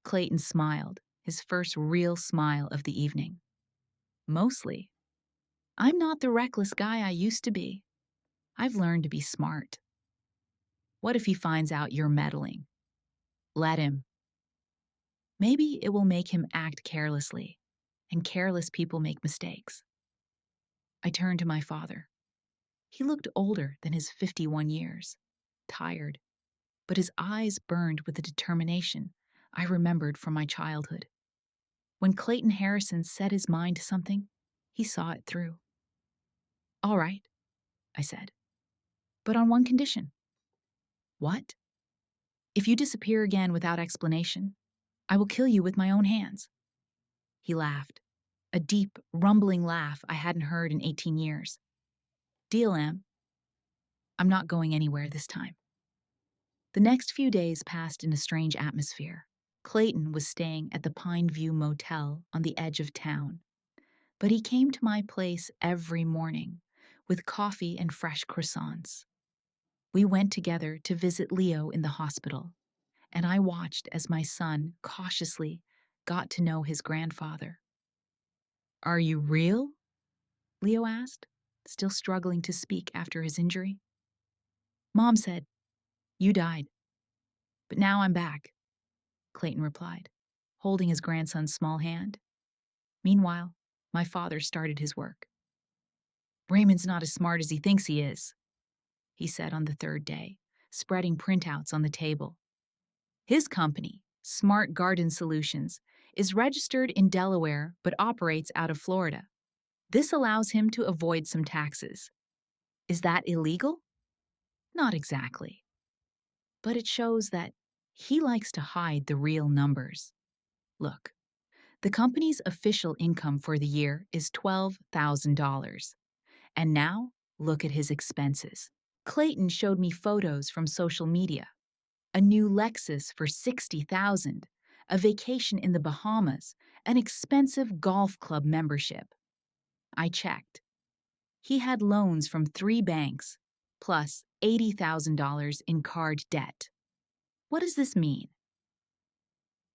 Clayton smiled, his first real smile of the evening. Mostly. I'm not the reckless guy I used to be. I've learned to be smart. What if he finds out you're meddling? Let him. Maybe it will make him act carelessly, and careless people make mistakes. I turned to my father. He looked older than his 51 years, tired, but his eyes burned with the determination I remembered from my childhood. When Clayton Harrison set his mind to something, he saw it through. All right, I said, but on one condition. What? If you disappear again without explanation, I will kill you with my own hands. He laughed, a deep, rumbling laugh I hadn't heard in 18 years. Deal, Em. I'm not going anywhere this time. The next few days passed in a strange atmosphere. Clayton was staying at the Pine View Motel on the edge of town, but he came to my place every morning with coffee and fresh croissants. We went together to visit Leo in the hospital, and I watched as my son cautiously got to know his grandfather. Are you real? Leo asked, still struggling to speak after his injury. Mom said, "You died. But now I'm back," Clayton replied, holding his grandson's small hand. Meanwhile, my father started his work. Raymond's not as smart as he thinks he said on the third day, spreading printouts on the table. His company, Smart Garden Solutions, is registered in Delaware but operates out of Florida. This allows him to avoid some taxes. Is that illegal? Not exactly. But it shows that he likes to hide the real numbers. Look, the company's official income for the year is $12,000. And now, look at his expenses. Clayton showed me photos from social media. A new Lexus for $60,000, a vacation in the Bahamas, an expensive golf club membership. I checked. He had loans from 3 banks, plus $80,000 in card debt. What does this mean?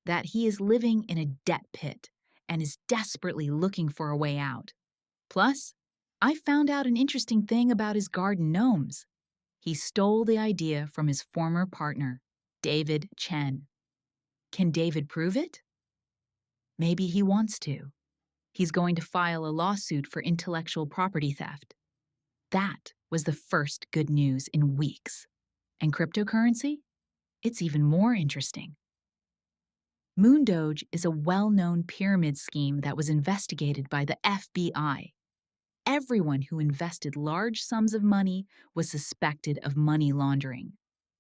That he is living in a debt pit and is desperately looking for a way out. Plus, I found out an interesting thing about his garden gnomes. He stole the idea from his former partner, David Chen. Can David prove it? Maybe he wants to. He's going to file a lawsuit for intellectual property theft. That was the first good news in weeks. And cryptocurrency? It's even more interesting. Moondoge is a well-known pyramid scheme that was investigated by the FBI. Everyone who invested large sums of money was suspected of money laundering.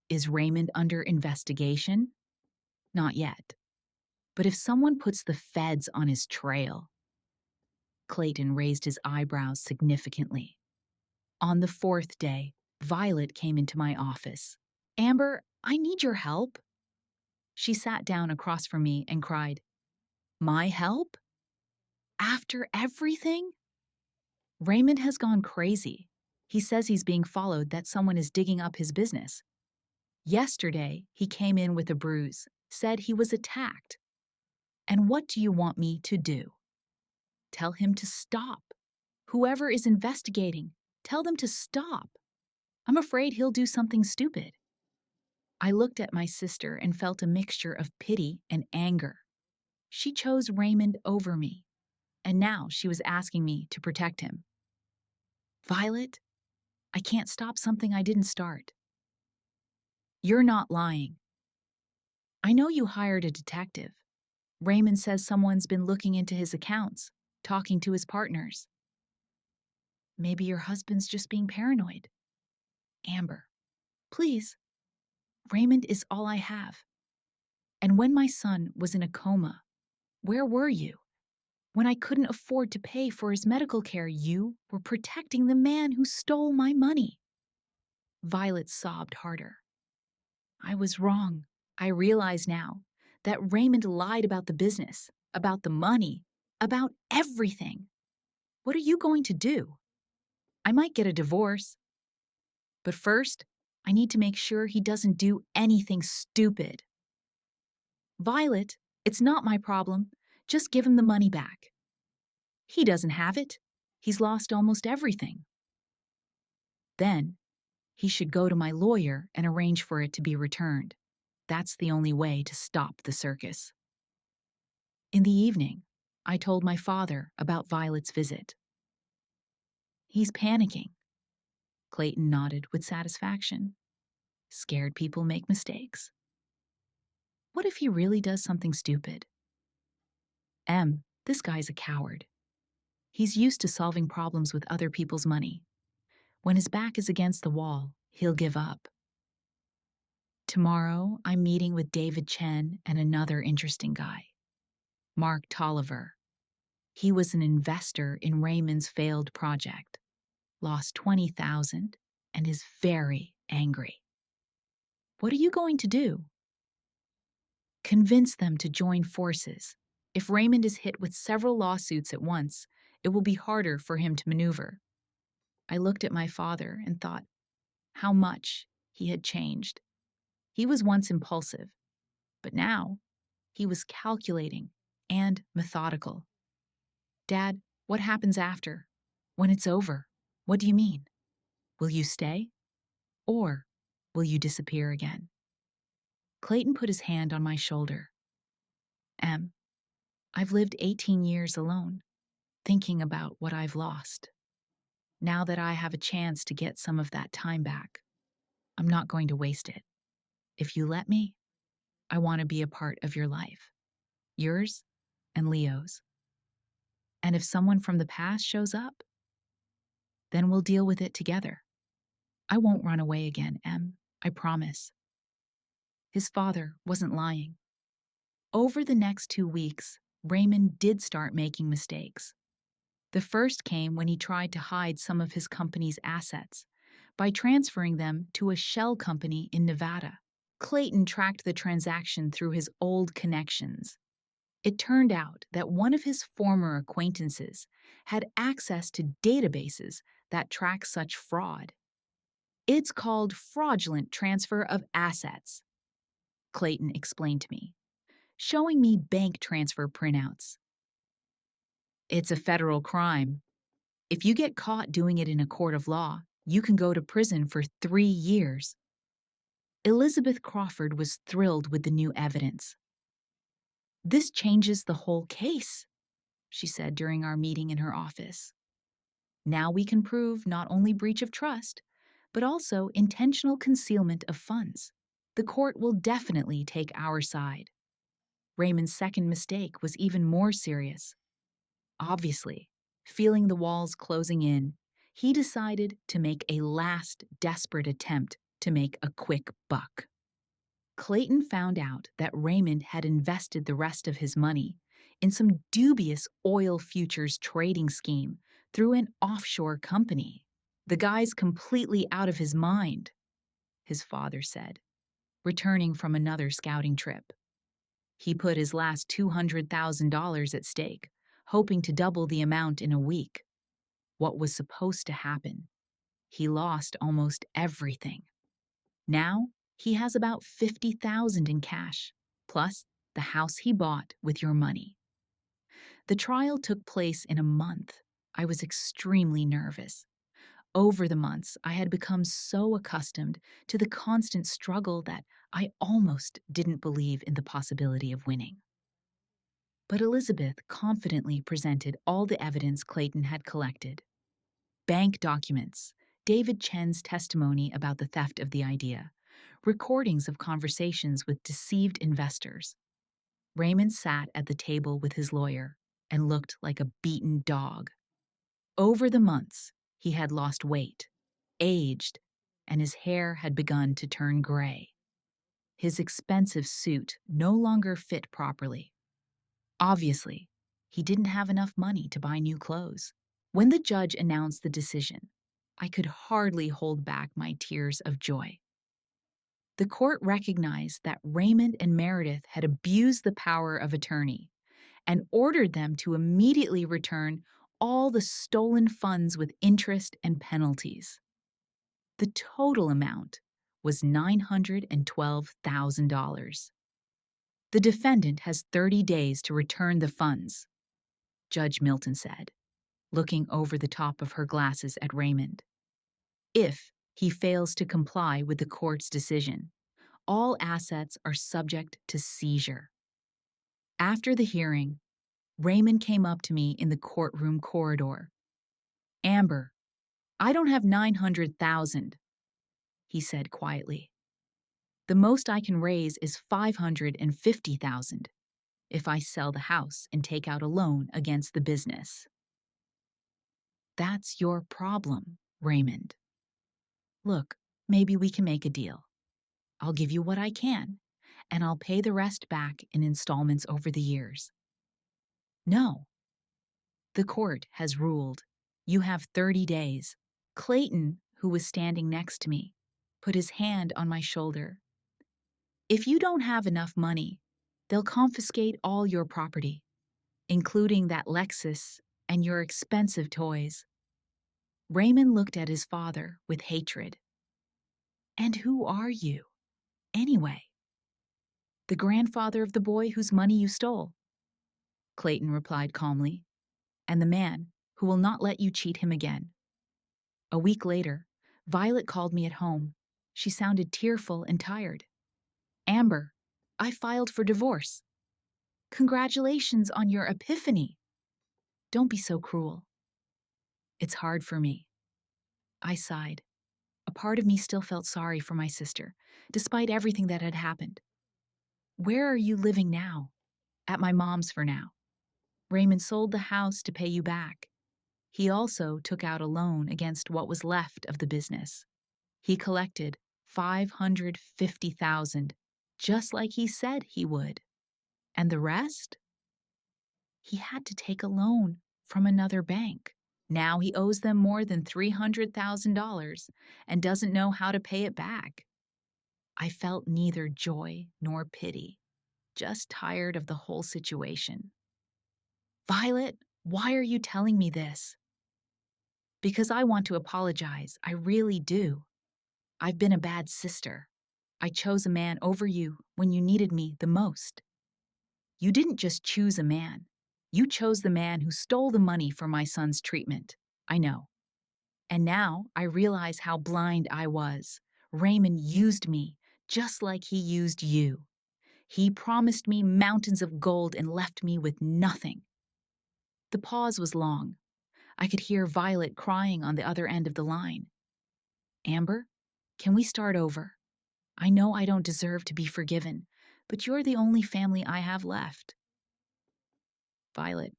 Is Raymond under investigation? Not yet. But if someone puts the feds on his trail... Clayton raised his eyebrows significantly. On the 4th day, Violet came into my office. Amber, I need your help. She sat down across from me and cried, My help? After everything? Raymond has gone crazy. He says he's being followed, that someone is digging up his business. Yesterday, he came in with a bruise, said he was attacked. And what do you want me to do? Tell him to stop. Whoever is investigating, tell them to stop. I'm afraid he'll do something stupid. I looked at my sister and felt a mixture of pity and anger. She chose Raymond over me, and now she was asking me to protect him. Violet, I can't stop something I didn't start. You're not lying. I know you hired a detective. Raymond says someone's been looking into his accounts, talking to his partners. Maybe your husband's just being paranoid. Amber, please. Raymond is all I have. And when my son was in a coma, where were you? When I couldn't afford to pay for his medical care, you were protecting the man who stole my money. Violet sobbed harder. I was wrong. I realize now that Raymond lied about the business, about the money, about everything. What are you going to do? I might get a divorce. But first, I need to make sure he doesn't do anything stupid. Violet, it's not my problem. Just give him the money back. He doesn't have it. He's lost almost everything. Then, he should go to my lawyer and arrange for it to be returned. That's the only way to stop the circus. In the evening, I told my father about Violet's visit. He's panicking. Clayton nodded with satisfaction. Scared people make mistakes. What if he really does something stupid? This guy's a coward. He's used to solving problems with other people's money. When his back is against the wall, he'll give up. Tomorrow, I'm meeting with David Chen and another interesting guy, Mark Tolliver. He was an investor in Raymond's failed project, lost 20,000, and is very angry. What are you going to do? Convince them to join forces. If Raymond is hit with several lawsuits at once, it will be harder for him to maneuver. I looked at my father and thought how much he had changed. He was once impulsive, but now he was calculating and methodical. Dad, what happens after? When it's over? What do you mean? Will you stay? Or will you disappear again? Clayton put his hand on my shoulder. Em, I've lived 18 years alone, thinking about what I've lost. Now that I have a chance to get some of that time back, I'm not going to waste it. If you let me, I want to be a part of your life, yours and Leo's. And if someone from the past shows up, then we'll deal with it together. I won't run away again, Em, I promise. His father wasn't lying. Over the next 2 weeks, Raymond did start making mistakes. The first came when he tried to hide some of his company's assets by transferring them to a shell company in Nevada. Clayton tracked the transaction through his old connections. It turned out that one of his former acquaintances had access to databases that track such fraud. It's called fraudulent transfer of assets, Clayton explained to me, showing me bank transfer printouts. It's a federal crime. If you get caught doing it in a court of law, you can go to prison for 3 years. Elizabeth Crawford was thrilled with the new evidence. This changes the whole case, she said during our meeting in her office. Now we can prove not only breach of trust, but also intentional concealment of funds. The court will definitely take our side. Raymond's second mistake was even more serious. Obviously, feeling the walls closing in, he decided to make a last desperate attempt to make a quick buck. Clayton found out that Raymond had invested the rest of his money in some dubious oil futures trading scheme through an offshore company. The guy's completely out of his mind, his father said, returning from another scouting trip. He put his last $200,000 at stake, hoping to double the amount in a week. What was supposed to happen? He lost almost everything. Now, he has about $50,000 in cash, plus the house he bought with your money. The trial took place in a month. I was extremely nervous. Over the months, I had become so accustomed to the constant struggle that I almost didn't believe in the possibility of winning. But Elizabeth confidently presented all the evidence Clayton had collected. Bank documents, David Chen's testimony about the theft of the idea, recordings of conversations with deceived investors. Raymond sat at the table with his lawyer and looked like a beaten dog. Over the months, he had lost weight, aged, and his hair had begun to turn gray. His expensive suit no longer fit properly. Obviously, he didn't have enough money to buy new clothes. When the judge announced the decision, I could hardly hold back my tears of joy. The court recognized that Raymond and Meredith had abused the power of attorney and ordered them to immediately return all the stolen funds with interest and penalties. The total amount was $912,000. The defendant has 30 days to return the funds, Judge Milton said, looking over the top of her glasses at Raymond. If he fails to comply with the court's decision, all assets are subject to seizure. After the hearing, Raymond came up to me in the courtroom corridor. Amber, I don't have 900,000, he said quietly. The most I can raise is 550,000 if I sell the house and take out a loan against the business. That's your problem, Raymond. Look, maybe we can make a deal. I'll give you what I can, and I'll pay the rest back in installments over the years. No, the court has ruled. You have 30 days. Clayton, who was standing next to me, put his hand on my shoulder. If you don't have enough money, they'll confiscate all your property, including that Lexus and your expensive toys. Raymond looked at his father with hatred. And who are you, anyway? The grandfather of the boy whose money you stole, Clayton replied calmly, and the man who will not let you cheat him again. A week later, Violet called me at home. She sounded tearful and tired. Amber, I filed for divorce. Congratulations on your epiphany. Don't be so cruel. It's hard for me. I sighed. A part of me still felt sorry for my sister, despite everything that had happened. Where are you living now? At my mom's for now. Raymond sold the house to pay you back. He also took out a loan against what was left of the business. He collected $550,000, just like he said he would. And the rest? He had to take a loan from another bank. Now he owes them more than $300,000 and doesn't know how to pay it back. I felt neither joy nor pity, just tired of the whole situation. Violet, why are you telling me this? Because I want to apologize, I really do. I've been a bad sister. I chose a man over you when you needed me the most. You didn't just choose a man. You chose the man who stole the money for my son's treatment. I know. And now I realize how blind I was. Raymond used me, just like he used you. He promised me mountains of gold and left me with nothing. The pause was long. I could hear Violet crying on the other end of the line. Amber, can we start over? I know I don't deserve to be forgiven, but you're the only family I have left. Violet,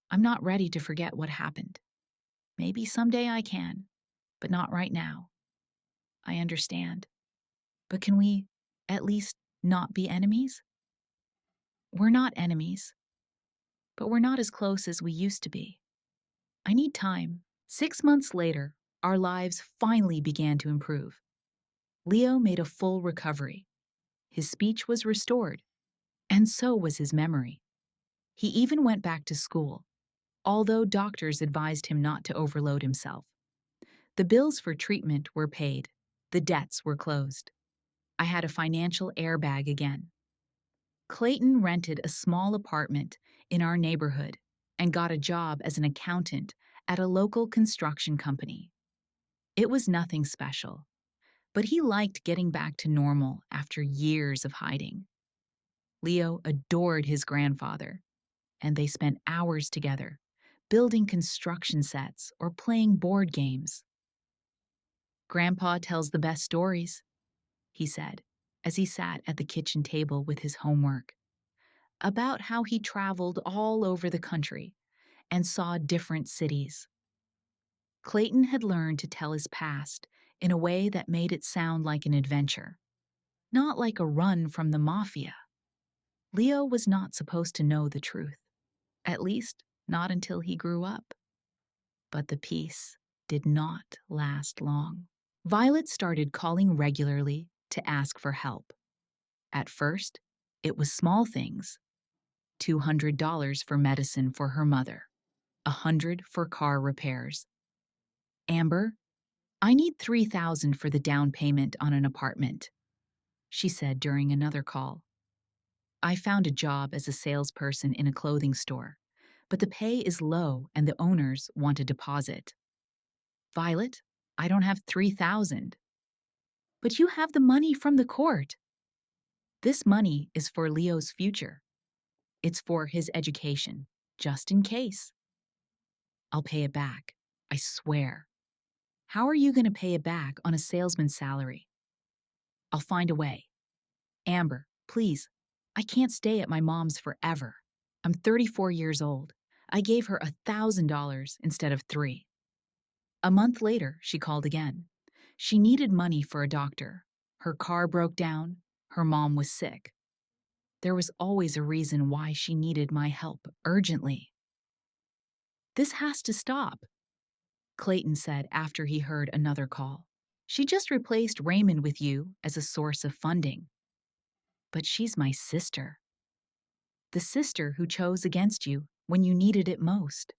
I'm not ready to forget what happened. Maybe someday I can, but not right now. I understand. But can we at least not be enemies? We're not enemies, but we're not as close as we used to be. I need time. 6 months later, our lives finally began to improve. Leo made a full recovery. His speech was restored, and so was his memory. He even went back to school, although doctors advised him not to overload himself. The bills for treatment were paid. The debts were closed. I had a financial airbag again. Clayton rented a small apartment in our neighborhood and got a job as an accountant at a local construction company. It was nothing special, but he liked getting back to normal after years of hiding. Leo adored his grandfather, and they spent hours together, building construction sets or playing board games. Grandpa tells the best stories, he said, as he sat at the kitchen table with his homework, about how he traveled all over the country and saw different cities. Clayton had learned to tell his past in a way that made it sound like an adventure, not like a run from the mafia. Leo was not supposed to know the truth, at least not until he grew up. But the peace did not last long. Violet started calling regularly to ask for help. At first, it was small things: $200 for medicine for her mother, $100 for car repairs. Amber, I need $3,000 for the down payment on an apartment, she said during another call. I found a job as a salesperson in a clothing store, but the pay is low and the owners want a deposit. Violet, I don't have $3,000. But you have the money from the court. This money is for Leo's future. It's for his education, just in case. I'll pay it back, I swear. How are you going to pay it back on a salesman's salary? I'll find a way. Amber, please, I can't stay at my mom's forever. I'm 34 years old. I gave her $1,000 instead of $3. A month later, she called again. She needed money for a doctor. Her car broke down. Her mom was sick. There was always a reason why she needed my help urgently. This has to stop, Clayton said after he heard another call. She just replaced Raymond with you as a source of funding. But she's my sister. The sister who chose against you when you needed it most.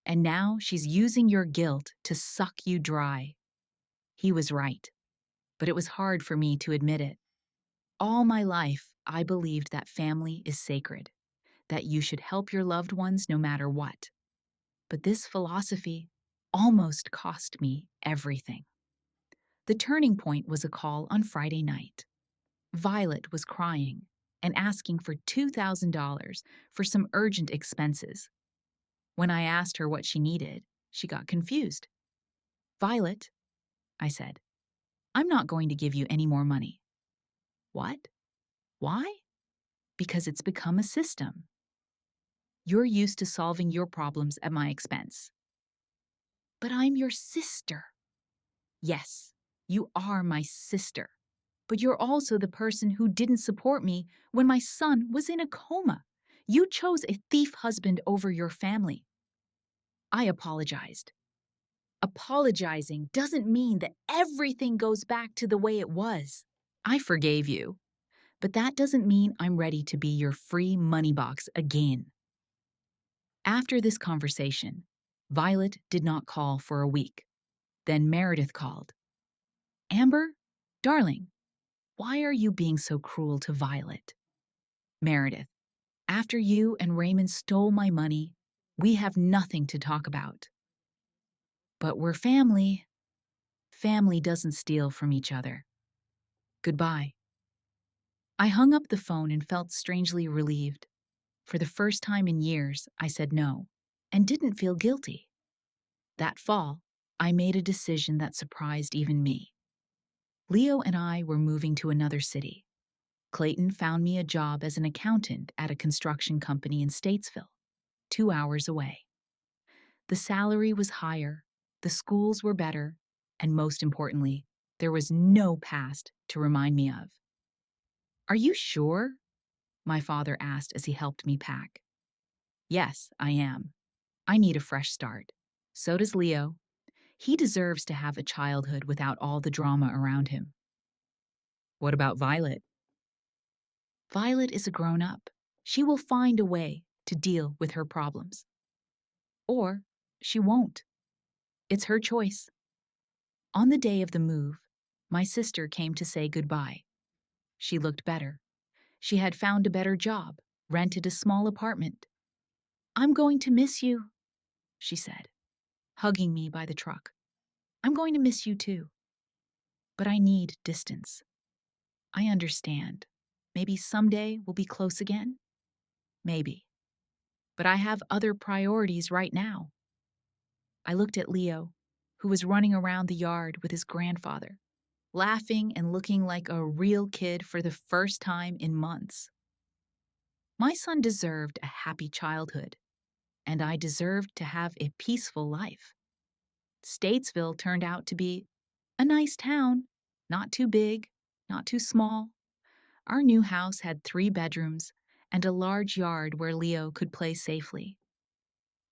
And now she's using your guilt to suck you dry. He was right, but it was hard for me to admit it. All my life, I believed that family is sacred, that you should help your loved ones no matter what. But this philosophy almost cost me everything. The turning point was a call on Friday night. Violet was crying and asking for $2,000 for some urgent expenses. When I asked her what she needed, she got confused. "Violet," I said, "I'm not going to give you any more money." "What? Why?" "Because it's become a system. You're used to solving your problems at my expense." "But I'm your sister." "Yes, you are my sister. But you're also the person who didn't support me when my son was in a coma. You chose a thief husband over your family." I apologized. Apologizing doesn't mean that everything goes back to the way it was. I forgave you, but that doesn't mean I'm ready to be your free money box again. After this conversation, Violet did not call for a week. Then Meredith called. "Amber, darling, why are you being so cruel to Violet?" "Meredith, after you and Raymond stole my money, we have nothing to talk about." "But we're family." "Family doesn't steal from each other. Goodbye." I hung up the phone and felt strangely relieved. For the first time in years, I said no, and didn't feel guilty. That fall, I made a decision that surprised even me. Leo and I were moving to another city. Clayton found me a job as an accountant at a construction company in Statesville, 2 hours away. The salary was higher, the schools were better, and most importantly, there was no past to remind me of. "Are you sure?" my father asked as he helped me pack. "Yes, I am. I need a fresh start. So does Leo. He deserves to have a childhood without all the drama around him." "What about Violet?" "Violet is a grown-up. She will find a way to deal with her problems. Or she won't. It's her choice." On the day of the move, my sister came to say goodbye. She looked better. She had found a better job, rented a small apartment. "I'm going to miss you," she said, hugging me by the truck. "I'm going to miss you too. But I need distance. I understand. Maybe someday we'll be close again? Maybe. But I have other priorities right now." I looked at Leo, who was running around the yard with his grandfather, laughing and looking like a real kid for the first time in months. My son deserved a happy childhood, and I deserved to have a peaceful life. Statesville turned out to be a nice town, not too big, not too small. Our new house had 3 bedrooms and a large yard where Leo could play safely.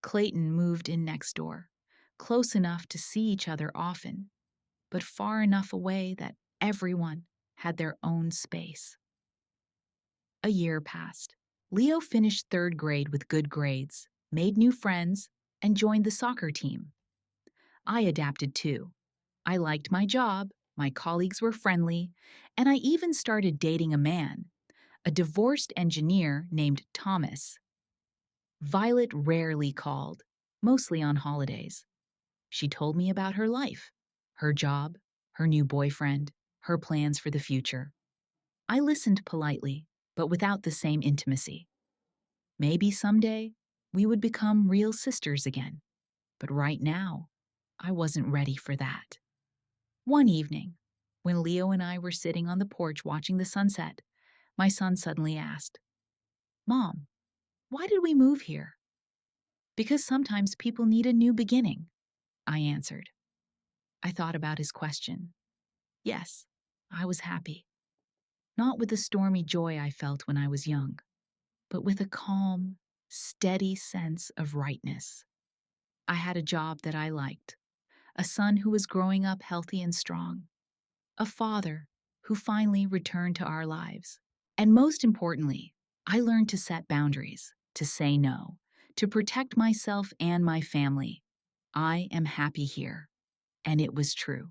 Clayton moved in next door, close enough to see each other often, but far enough away that everyone had their own space. A year passed. Leo finished 3rd grade with good grades, made new friends, and joined the soccer team. I adapted too. I liked my job, my colleagues were friendly, and I even started dating a man, a divorced engineer named Thomas. Violet rarely called, mostly on holidays. She told me about her life, her job, her new boyfriend, her plans for the future. I listened politely, but without the same intimacy. Maybe someday we would become real sisters again, but right now, I wasn't ready for that. One evening, when Leo and I were sitting on the porch watching the sunset, my son suddenly asked, "Mom, why did we move here?" "Because sometimes people need a new beginning," I answered. I thought about his question. Yes, I was happy, not with the stormy joy I felt when I was young, but with a calm, steady sense of rightness. I had a job that I liked, a son who was growing up healthy and strong, a father who finally returned to our lives. And most importantly, I learned to set boundaries, to say no, to protect myself and my family. I am happy here. And it was true.